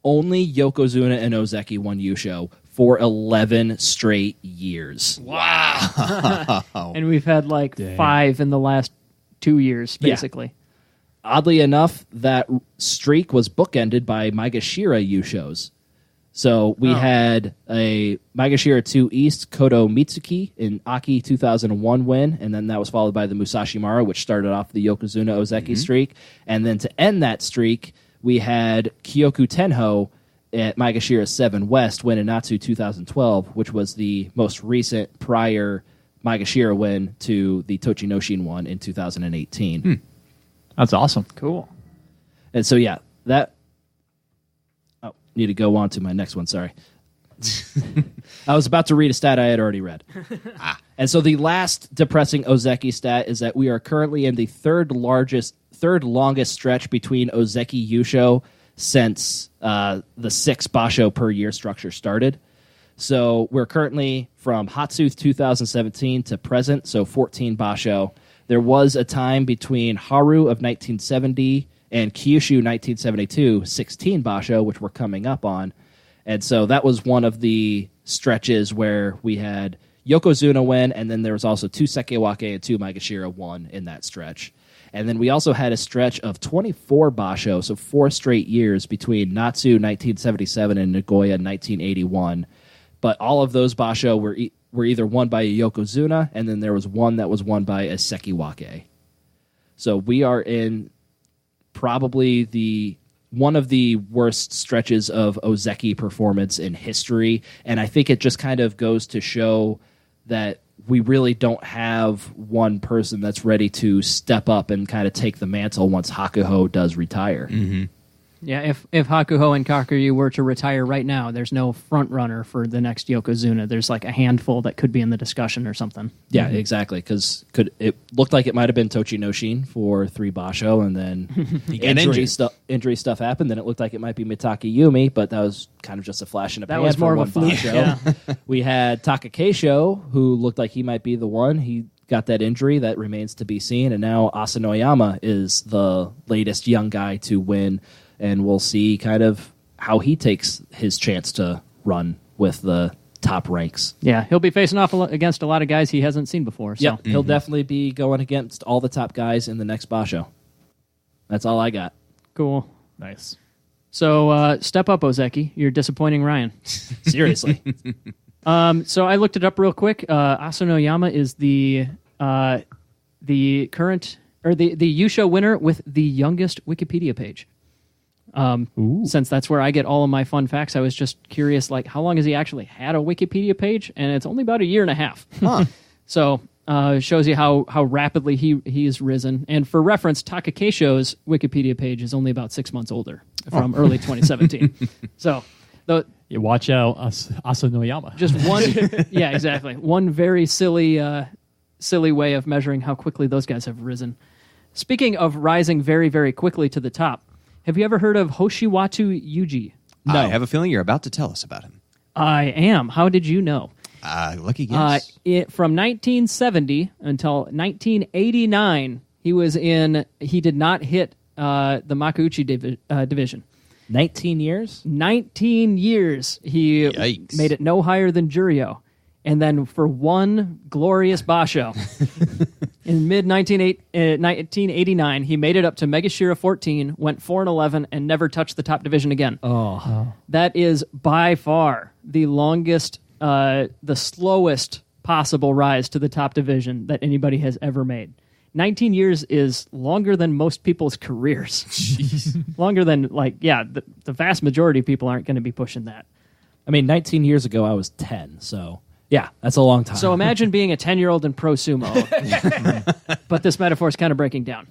only Yokozuna and Ozeki won Yusho for 11 straight years. And we've had like 5 in the last 2 years, basically. Oddly enough, that streak was bookended by Maegashira Yushos. So we had a Maegashira 2 East Kodo Mitsuki in Aki 2001 win, and then that was followed by the Musashi Maru, which started off the Yokozuna Ozeki streak. And then to end that streak, we had Kyoku Tenho at Maegashira 7 West win in Natsu 2012, which was the most recent prior Maegashira win to the Tochinoshin one in 2018. That's awesome. Cool. And so, yeah, that... Oh, need to go on to my next one, sorry. I was about to read a stat I had already read. And so the last depressing Ozeki stat is that we are currently in the third longest stretch between Ozeki Yusho since the 6 Basho per year structure started. So we're currently from Hatsu 2017 to present, so 14 Basho. There was a time between Haru of 1970 and Kyushu 1972, 16 Basho, which we're coming up on. And so that was one of the stretches where we had Yokozuna win, and then there was also 2 Sekewake and 2 Maegashira won in that stretch. And then we also had a stretch of 24 Basho, so 4 straight years between Natsu 1977 and Nagoya 1981. But all of those Basho were either won by a Yokozuna, and then there was one that was won by a Sekiwake. So we are in probably one of the worst stretches of Ozeki performance in history, and I think it just kind of goes to show that we really don't have one person that's ready to step up and kind of take the mantle once Hakuho does retire. Mm-hmm. Yeah, if Hakuho and Kakuryu were to retire right now, there's no front runner for the next Yokozuna. There's like a handful that could be in the discussion or something. Yeah, exactly. Because it looked like it might have been Tochinoshin for 3 Basho, and then injury stuff happened. Then it looked like it might be Mitake Yumi, but that was kind of just a flash in a pan. That was more for of a one fluke. Basho. Yeah. We had Takakeisho, who looked like he might be the one. He got that injury that remains to be seen, and now Asanoyama is the latest young guy to win. And we'll see kind of how he takes his chance to run with the top ranks. Yeah, he'll be facing off against a lot of guys he hasn't seen before. So. Yep, he'll definitely be going against all the top guys in the next Basho. That's all I got. Cool. Nice. So step up, Ozeki. You're disappointing Ryan. Seriously. So I looked it up real quick. Asanoyama is the current or the Yusho winner with the youngest Wikipedia page. Since that's where I get all of my fun facts, I was just curious, like, how long has he actually had a Wikipedia page? And it's only about 1.5 years. Huh. So shows you how rapidly he's risen. And for reference, Takakeisho's Wikipedia page is only about 6 months older from early 2017. So You watch out, Asanoyama. just one, yeah, exactly. One very silly way of measuring how quickly those guys have risen. Speaking of rising very, very quickly to the top, have you ever heard of Hoshiwatu Yuji? No. I have a feeling you're about to tell us about him. I am. How did you know? Lucky guess. From 1970 until 1989, he did not hit the Makuuchi division. 19 years? 19 years. He Yikes. made it no higher than Juryo. And then for one glorious Basho, in mid-1989, he made it up to Megashira 14, went 4-11, and never touched the top division again. That is by far the longest, the slowest possible rise to the top division that anybody has ever made. 19 years is longer than most people's careers. Longer than, the vast majority of people aren't going to be pushing that. I mean, 19 years ago, I was 10, so yeah, that's a long time. So imagine being a 10-year-old in pro sumo. But this metaphor is kind of breaking down.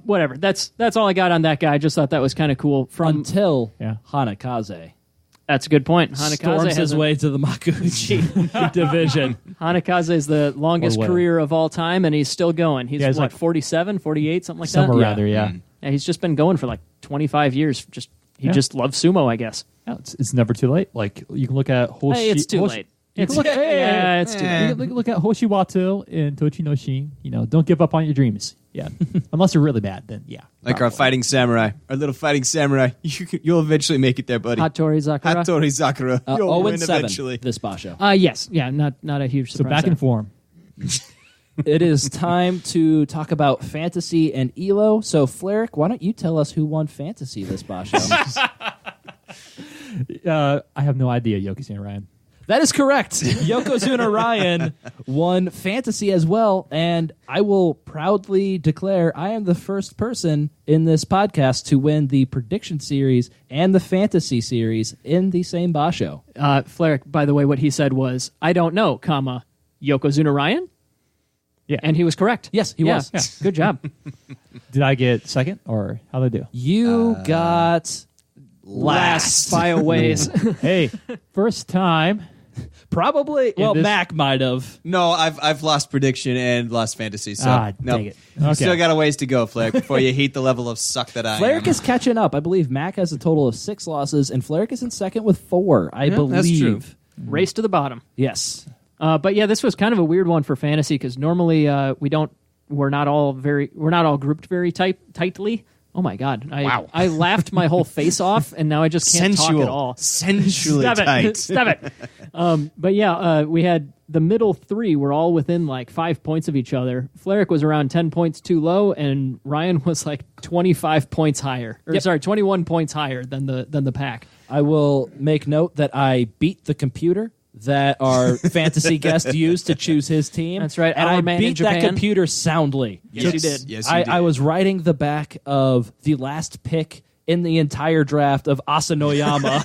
Whatever. That's all I got on that guy. I just thought that was kind of cool. Until Hanakaze That's a good point. Hanakaze storms his way to the Makuuchi division. Hanakaze is the longest career of all time, and he's still going. He's, he's 47, 48, something like somewhere that? around there, yeah. Yeah, he's just been going for 25 years. He just loves sumo, I guess. Yeah, it's never too late. Like, you can look at Hoshi. Hey, it's too late. It's too late. You can look at Hoshiwato and Tochinoshin. Don't give up on your dreams. Yeah, unless you're really bad, then yeah. Like our fighting samurai, our little fighting samurai. You'll eventually make it there, buddy. Hattori Zakura. Hattori Zakura. You'll win 0-7 eventually. this Basho. Yes. Yeah, not a huge So surprise. back in there. form. It is time to talk about fantasy and Elo. So, Fleric, why don't you tell us who won fantasy this Basho? I have no idea, Yokozuna Ryan. That is correct. Yokozuna Ryan won fantasy as well, and I will proudly declare I am the first person in this podcast to win the prediction series and the fantasy series in the same Basho. Fleric, by the way, what he said was, I don't know, Yokozuna Ryan? Yeah. And he was correct. Yes, he was. Yeah. Good job. Did I get second, or how did I do? You got Last by a ways. Hey, first time. probably. Well, this- Mac might have. No, I've lost prediction and lost fantasy. So no, dang it. You Okay. still got a ways to go, Flick, before you hate the level of suck that I Fleric am. is catching up. I believe Mac has a total of 6 losses, and Fleric is in second with 4. I believe. that's true. Race to the bottom. Yes. But yeah, this was kind of a weird one for fantasy because normally we're not all grouped very tightly. Oh my god! I laughed my whole face off, and now I just can't talk at all. Sensually Stop tight. it! Stop it! But yeah, we had the middle 3 were all within 5 points of each other. Fleric was around 10 points too low, and Ryan was 25 points higher. Or sorry, 21 points higher than the pack. I will make note that I beat the computer that our fantasy guest used to choose his team. That's right, And our I man in beat that Japan. computer soundly. Yes, you did. Yes, you did. I was writing the back of the last pick in the entire draft of Asanoyama.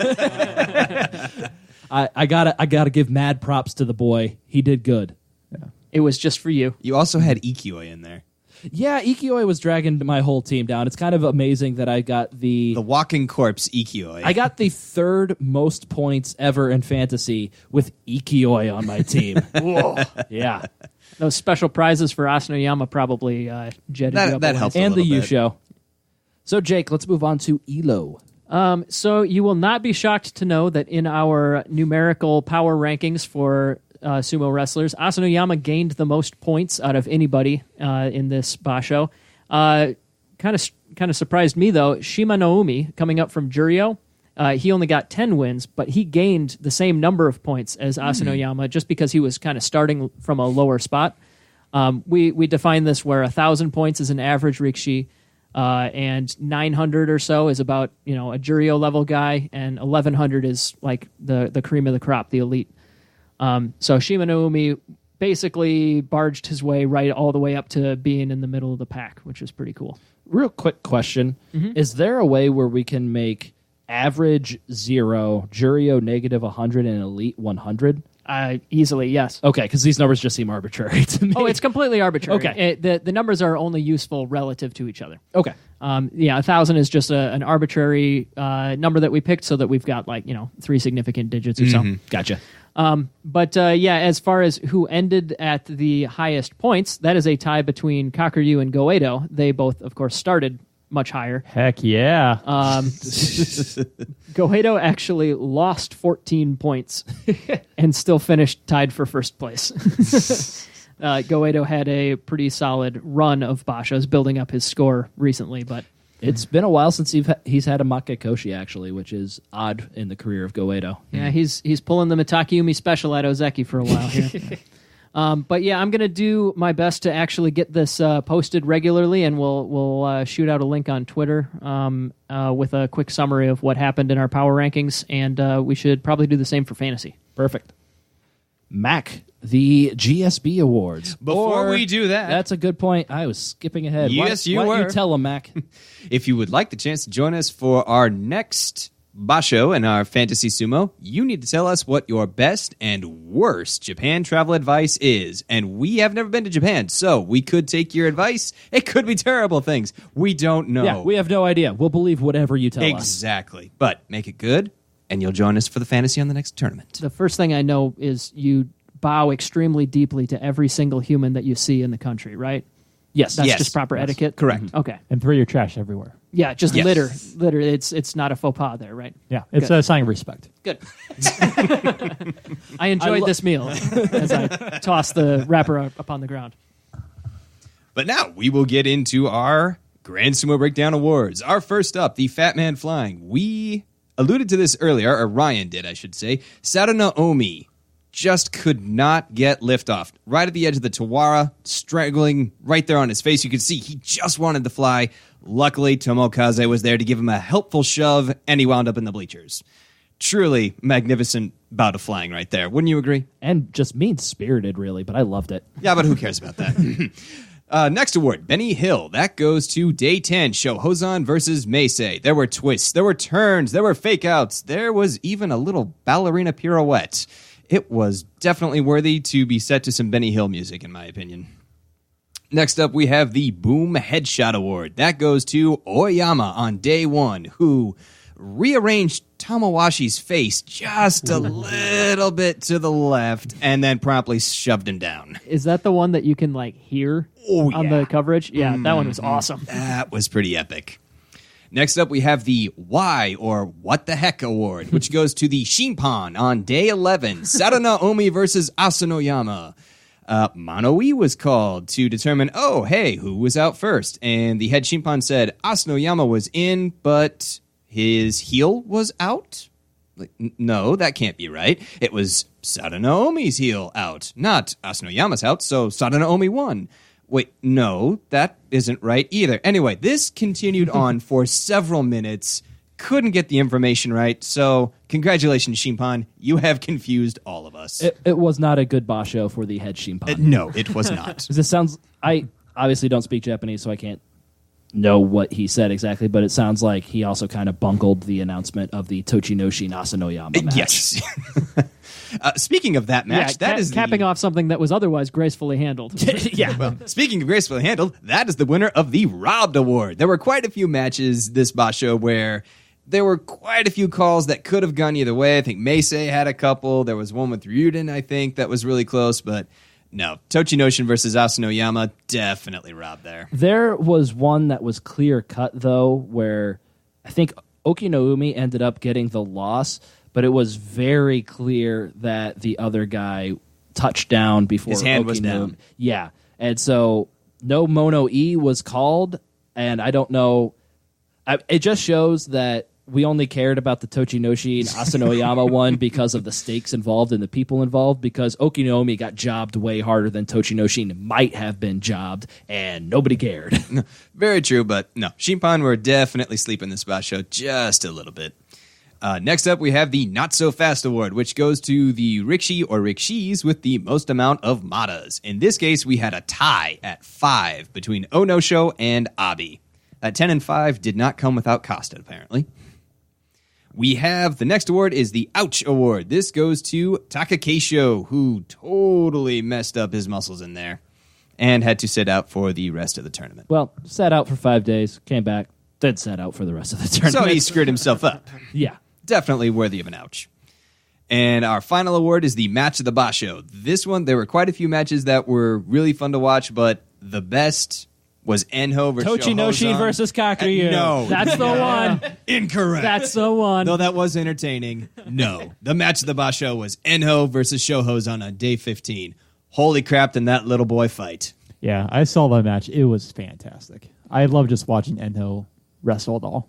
I gotta give mad props to the boy. He did good. It was just for you. You also had Ikioi in there. Yeah, Ikioi was dragging my whole team down. It's kind of amazing that I got The walking corpse Ikioi. I got the 3rd most points ever in fantasy with Ikioi on my team. Whoa. Yeah. Those special prizes for Asanoyama probably jetted you up. that a helped. ways. And the little U bit. show. So, Jake, let's move on to Elo. So you will not be shocked to know that in our numerical power rankings for sumo wrestlers, Asanoyama gained the most points out of anybody in this Basho. Kind of surprised me though. Shima Naomi coming up from Juryo, he only got 10 wins, but he gained the same number of points as Asanoyama just because he was kind of starting from a lower spot. We define this where 1,000 points is an average Rikshi. And 900 or so is about a Juryo level guy, and 1100 is like the cream of the crop, the elite. So Shima Naomi basically barged his way right all the way up to being in the middle of the pack, which is pretty cool. Real quick question. Is there a way where we can make average 0, Juryo negative 100, and elite 100? Easily, yes. Okay, because these numbers just seem arbitrary to me. Oh, it's completely arbitrary. Okay. The numbers are only useful relative to each other. Okay. 1,000 is just an arbitrary number that we picked so that we've got 3 significant digits or so. Gotcha. But as far as who ended at the highest points, that is a tie between Kakuryu and Goedo. They both, of course, started much higher. Heck yeah. Goedo actually lost 14 points and still finished tied for first place. Goedo had a pretty solid run of Bashos, building up his score recently, but It's been a while since he's had a Makekoshi, actually, which is odd in the career of Goedo. yeah, he's pulling the Mitakeumi special at Ozeki for a while here. But yeah, I'm going to do my best to actually get this posted regularly, and we'll shoot out a link on Twitter with a quick summary of what happened in our power rankings, and we should probably do the same for fantasy. Perfect. Mac, the GSB Awards. Before Or- we do that, That's a good point. I was skipping ahead. Yes, you why don't were. you tell them, Mac? if you would like the chance to join us for our next Basho and our Fantasy Sumo, you need to tell us what your best and worst Japan travel advice is. And we have never been to Japan, so we could take your advice. It could be terrible things. We don't know. Yeah, we have no idea. We'll believe whatever you tell us. Exactly. But make it good, and you'll join us for the fantasy on the next tournament. The first thing I know is you bow extremely deeply to every single human that you see in the country, right? Yes. That's Yes. just proper etiquette? Correct. Okay. And throw your trash everywhere. Yeah, just Yes. litter. It's not a faux pas there, right? Yeah, it's Good. a sign of respect. Good. I enjoyed this meal as I tossed the wrapper upon the ground. But now we will get into our Grand Sumo Breakdown Awards. Our first up, the Fat Man Flying. We alluded to this earlier, or Ryan did, I should say. Sato Naomi just could not get liftoff. Right at the edge of the Tawara, straggling right there on his face. You could see he just wanted to fly. Luckily, Tomokaze was there to give him a helpful shove, and he wound up in the bleachers. Truly magnificent bout of flying right there. Wouldn't you agree? And just mean-spirited, really, but I loved it. Yeah, but who cares about that? Next award, Benny Hill. That goes to Day 10, Shohozan versus Meisei. There were twists, there were turns, there were fake-outs. There was even a little ballerina pirouette. It was definitely worthy to be set to some Benny Hill music, in my opinion. Next up, we have the Boom Headshot Award. That goes to Oyama on Day 1, who rearranged Tamawashi's face just a little bit to the left and then promptly shoved him down. Is that the one that you can hear on the coverage? Yeah, that one was awesome. That was pretty epic. Next up, we have the Why or What the Heck Award, which goes to the Shinpan on Day 11, Sato Naomi versus Asanoyama. Mono-e was called to determine, who was out first? And the head Shinpan said Asanoyama was in, but his heel was out? No, that can't be right. It was Sato Naomi's heel out, not Asanoyama's out, so Sato Naomi won. Wait, no, that isn't right either. Anyway, this continued on for several minutes. Couldn't get the information right, so congratulations, Shinpan. You have confused all of us. It was not a good basho for the head Shinpan. No, it was not. This sounds... I obviously don't speak Japanese, so I can't know what he said exactly, but it sounds like he also kind of bungled the announcement of the Tochinoshi Asanoyama match. Yes. Speaking of that match, that is capping off something that was otherwise gracefully handled. Yeah, well, speaking of gracefully handled, that is the winner of the Robbed Award. There were quite a few matches this basho where there were quite a few calls that could have gone either way. I think Meisei had a couple. There was one with Ryuden, I think, that was really close, but no. Tochinoshin versus Asanoyama, definitely robbed there. There was one that was clear cut, though, where I think Okinoumi ended up getting the loss, but it was very clear that the other guy touched down before His hand Okinoumi. was down. Yeah. And so no Mono-e was called, and I don't know. It just shows that we only cared about the Tochinoshi and Asanoyama one because of the stakes involved and the people involved, because Okinoumi got jobbed way harder than Tochinoshi might have been jobbed, and nobody cared. Very true, but no. Shinpan were definitely sleeping this basho just a little bit. Next up, we have the Not So Fast Award, which goes to the Rikshi or Rikshis with the most amount of Matas. In this case, we had a tie at 5 between Onosho and Abi. That 10 and 5 did not come without cost, apparently. We have the next award is the Ouch Award. This goes to Takakeisho, who totally messed up his muscles in there and had to sit out for the rest of the tournament. Well, sat out for 5 days, came back, then sat out for the rest of the tournament. So he screwed himself up. Yeah. Definitely worthy of an ouch. And our final award is the Match of the Basho. This one, there were quite a few matches that were really fun to watch, but the best was Enho versus Tochinoshi Shohozan. versus Kakuryu. No. That's the one. Incorrect. That's the one. Though that was entertaining, no. The Match of the Basho was Enho versus Shohozan on day 15. Holy crap, did that little boy fight. Yeah, I saw that match. It was fantastic. I love just watching Enho wrestle it all.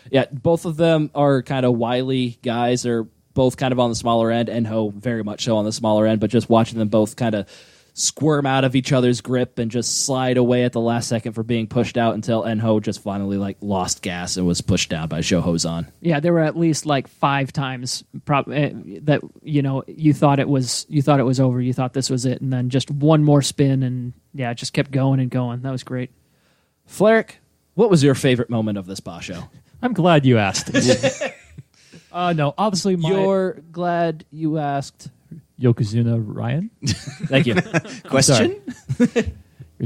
Yeah, both of them are kind of wily guys. They're both kind of on the smaller end. Enho very much so on the smaller end, but just watching them both kind of squirm out of each other's grip and just slide away at the last second for being pushed out until Enho just finally lost gas and was pushed down by Shohozan. Yeah, there were at least 5 times that you thought it was over. You thought this was it, and then just one more spin, and it just kept going and going. That was great. Fleric, what was your favorite moment of this Basho? I'm glad you asked. No, obviously You're glad you asked. Yokozuna Ryan. Thank you. Question?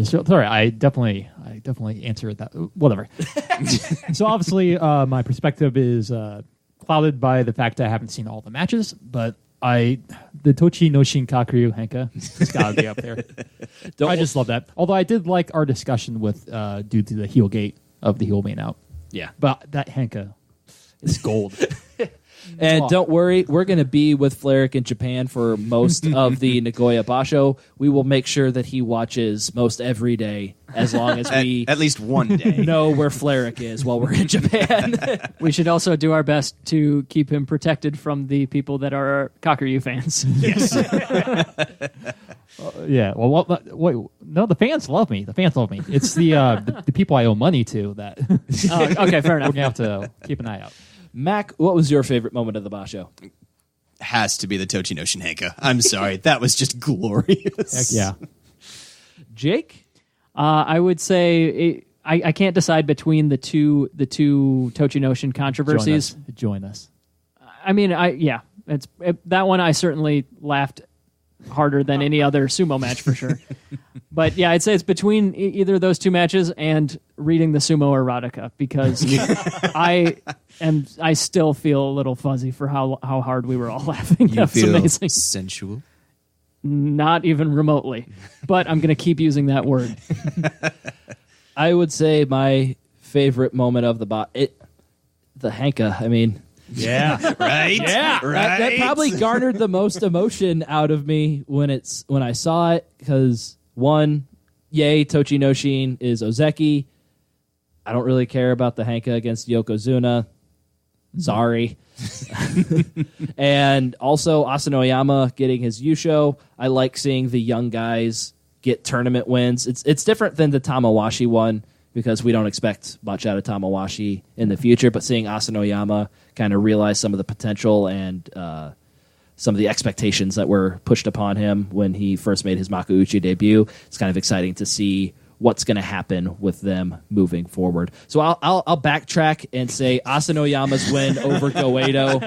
Sorry, I definitely answered that. Whatever. So obviously, my perspective is clouded by the fact that I haven't seen all the matches, but the Tochi no Shinkaku Henka has got to be up there. I just love that. Although I did like our discussion with due to the heel gate of the heel main out. Yeah. But that Henka is gold. And don't worry, we're going to be with Fleric in Japan for most of the Nagoya Basho. We will make sure that he watches most every day as long as we at least one day know where Fleric is while we're in Japan. We should also do our best to keep him protected from the people that are Kakuryu fans. Yes. Yeah. Well, wait. No, the fans love me. The fans love me. It's the people I owe money to that. Okay, fair enough. We have to keep an eye out. Mac, what was your favorite moment of the Basho? Has to be the Tochi no Shinhenka. I'm sorry. That was just glorious. Heck yeah. Jake? I would say I can't decide between the two Tochi Notion controversies. Join us. I mean, that one I certainly laughed harder than any other sumo match for sure. But yeah, I'd say it's between either of those two matches and reading the sumo erotica because I still feel a little fuzzy for how hard we were all laughing. You That's feel amazing. sensual? Not even remotely. But I'm going to keep using that word. I would say my favorite moment of the Henka. I mean, Yeah. Right? yeah, Right? that probably garnered the most emotion out of me when I saw it because one, yay, Tochi no Shin is Ozeki. I don't really care about the Henka against Yokozuna. Sorry. And also Asanoyama getting his Yusho. I like seeing the young guys get tournament wins. It's different than the Tamawashi one because we don't expect much out of Tamawashi in the future, but seeing Asanoyama kind of realize some of the potential and some of the expectations that were pushed upon him when he first made his Makuuchi debut, it's kind of exciting to see what's going to happen with them moving forward. So I'll backtrack and say Asanoyama's win over Goedo,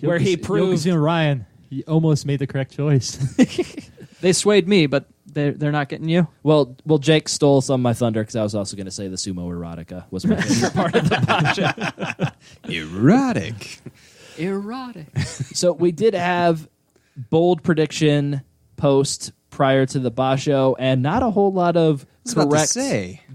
where he proved Yokozuna Ryan, he almost made the correct choice. They swayed me, but they're not getting you. Well, Jake stole some of my thunder because I was also going to say the sumo erotica was my favorite part of the podcast. Erotic. So we did have bold prediction post prior to the Basho, and not a whole lot of correct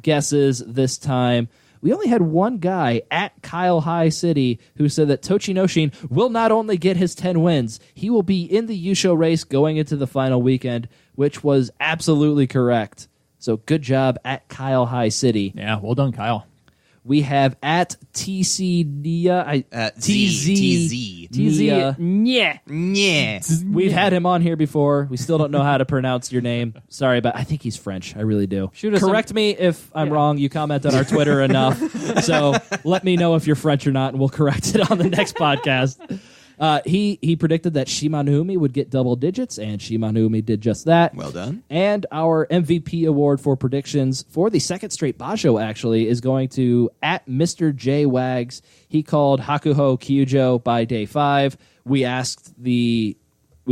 guesses this time. We only had one guy at Kyle High City who said that Tochi no Shin will not only get his 10 wins, he will be in the Yusho race going into the final weekend, which was absolutely correct. So good job at Kyle High City. Yeah, well done, Kyle. We have at TC Nia, TZ. Nia. Yeah. We've had him on here before. We still don't know how to pronounce your name. Sorry, but I think he's French. I really do. Correct me if I'm wrong. You comment on our Twitter enough. So let me know if you're French or not, and we'll correct it on the next podcast. He predicted that Shimanumi would get double digits, and Shimanumi did just that. Well done. And our MVP award for predictions for the second straight Basho, actually, is going to at Mr. J Wags. He called Hakuho Kyujo by day 5. We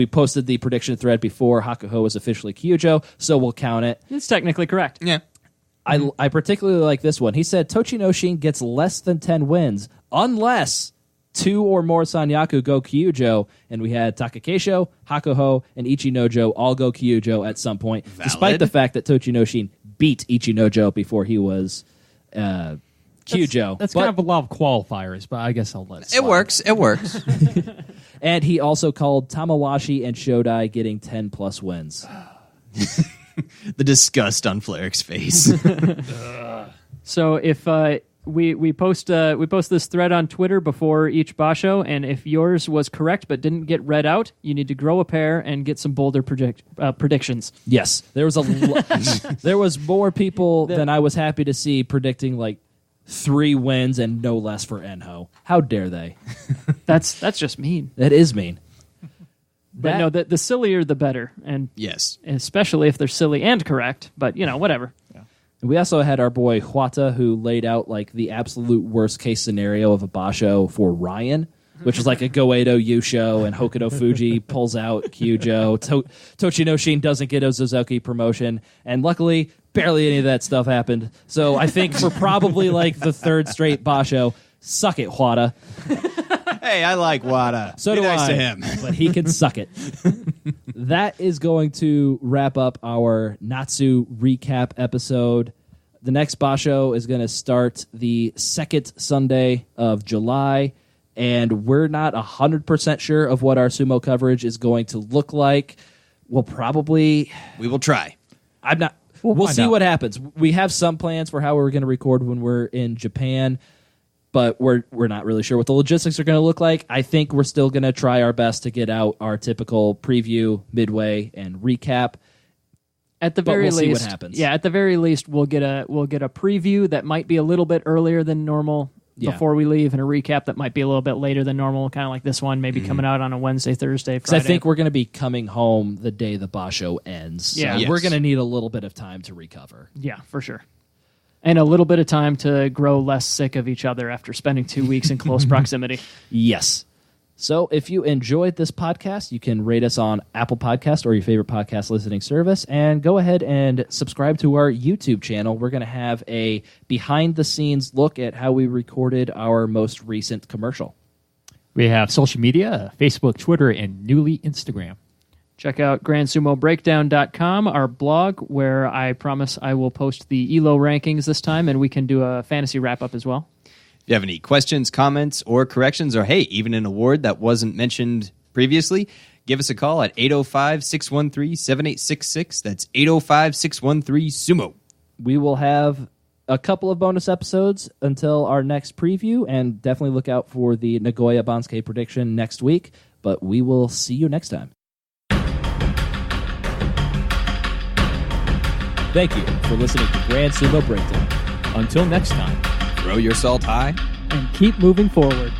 posted the prediction thread before Hakuho was officially Kyujo, so we'll count it. It's technically correct. Yeah. I particularly like this one. He said Tochi no Shin gets less than 10 wins unless 2 or more Sanyaku go Kyujo, and we had Takakeisho, Hakuho, and Ichinojo all go Kyujo at some point, despite the fact that Tochi no Shin beat Ichinojo before he was Kyujo. That's kind of a lot of qualifiers, but I guess I'll let it slide. It works. And he also called Tamawashi and Shodai getting 10-plus wins. The disgust on Fleric's face. So if we post this thread on Twitter before each basho, and if yours was correct but didn't get read out, you need to grow a pair and get some bolder predictions. Yes, there was there was more people than I was happy to see predicting like 3 wins and no less for Enho. How dare they? That's just mean. That is mean. But no, the sillier the better, and Yes. especially if they're silly and correct. But whatever. We also had our boy Huata, who laid out like the absolute worst case scenario of a basho for Ryan, which is like a Goedo Yusho and Hokuto Fuji pulls out Kyujo. Tochinoshin doesn't get a Suzuki promotion. And luckily, barely any of that stuff happened. So I think for probably like the 3rd straight basho, suck it, Huata. Hey, I like Wada. So Be do nice I, to him. but he can suck it. That is going to wrap up our Natsu recap episode. The next basho is going to start the 2nd Sunday of July, and we're not 100% sure of what our sumo coverage is going to look like. We will try. I'm not. We'll find see out. what happens. We have some plans for how we're going to record when we're in Japan, but we're not really sure what the logistics are going to look like. I think we're still going to try our best to get out our typical preview, midway, and recap. At the But very we'll see least, what happens. Yeah, at the very least, we'll get a preview that might be a little bit earlier than normal Yeah. before we leave, and a recap that might be a little bit later than normal, kind of like this one, maybe coming out on a Wednesday, Thursday, Because I Friday. think we're going to be coming home the day the basho ends. So Yeah. Yes. we're going to need a little bit of time to recover. Yeah, for sure. And a little bit of time to grow less sick of each other after spending 2 weeks in close proximity. Yes. So if you enjoyed this podcast, you can rate us on Apple Podcast or your favorite podcast listening service, and go ahead and subscribe to our YouTube channel. We're going to have a behind-the-scenes look at how we recorded our most recent commercial. We have social media, Facebook, Twitter, and newly Instagram. Check out GrandSumoBreakdown.com, our blog, where I promise I will post the ELO rankings this time, and we can do a fantasy wrap-up as well. If you have any questions, comments, or corrections, or hey, even an award that wasn't mentioned previously, give us a call at 805-613-7866. That's 805-613-SUMO. We will have a couple of bonus episodes until our next preview, and definitely look out for the Nagoya Bansuke prediction next week, but we will see you next time. Thank you for listening to Grand Sumo Breakdown. Until next time. Throw your salt high. And keep moving forward.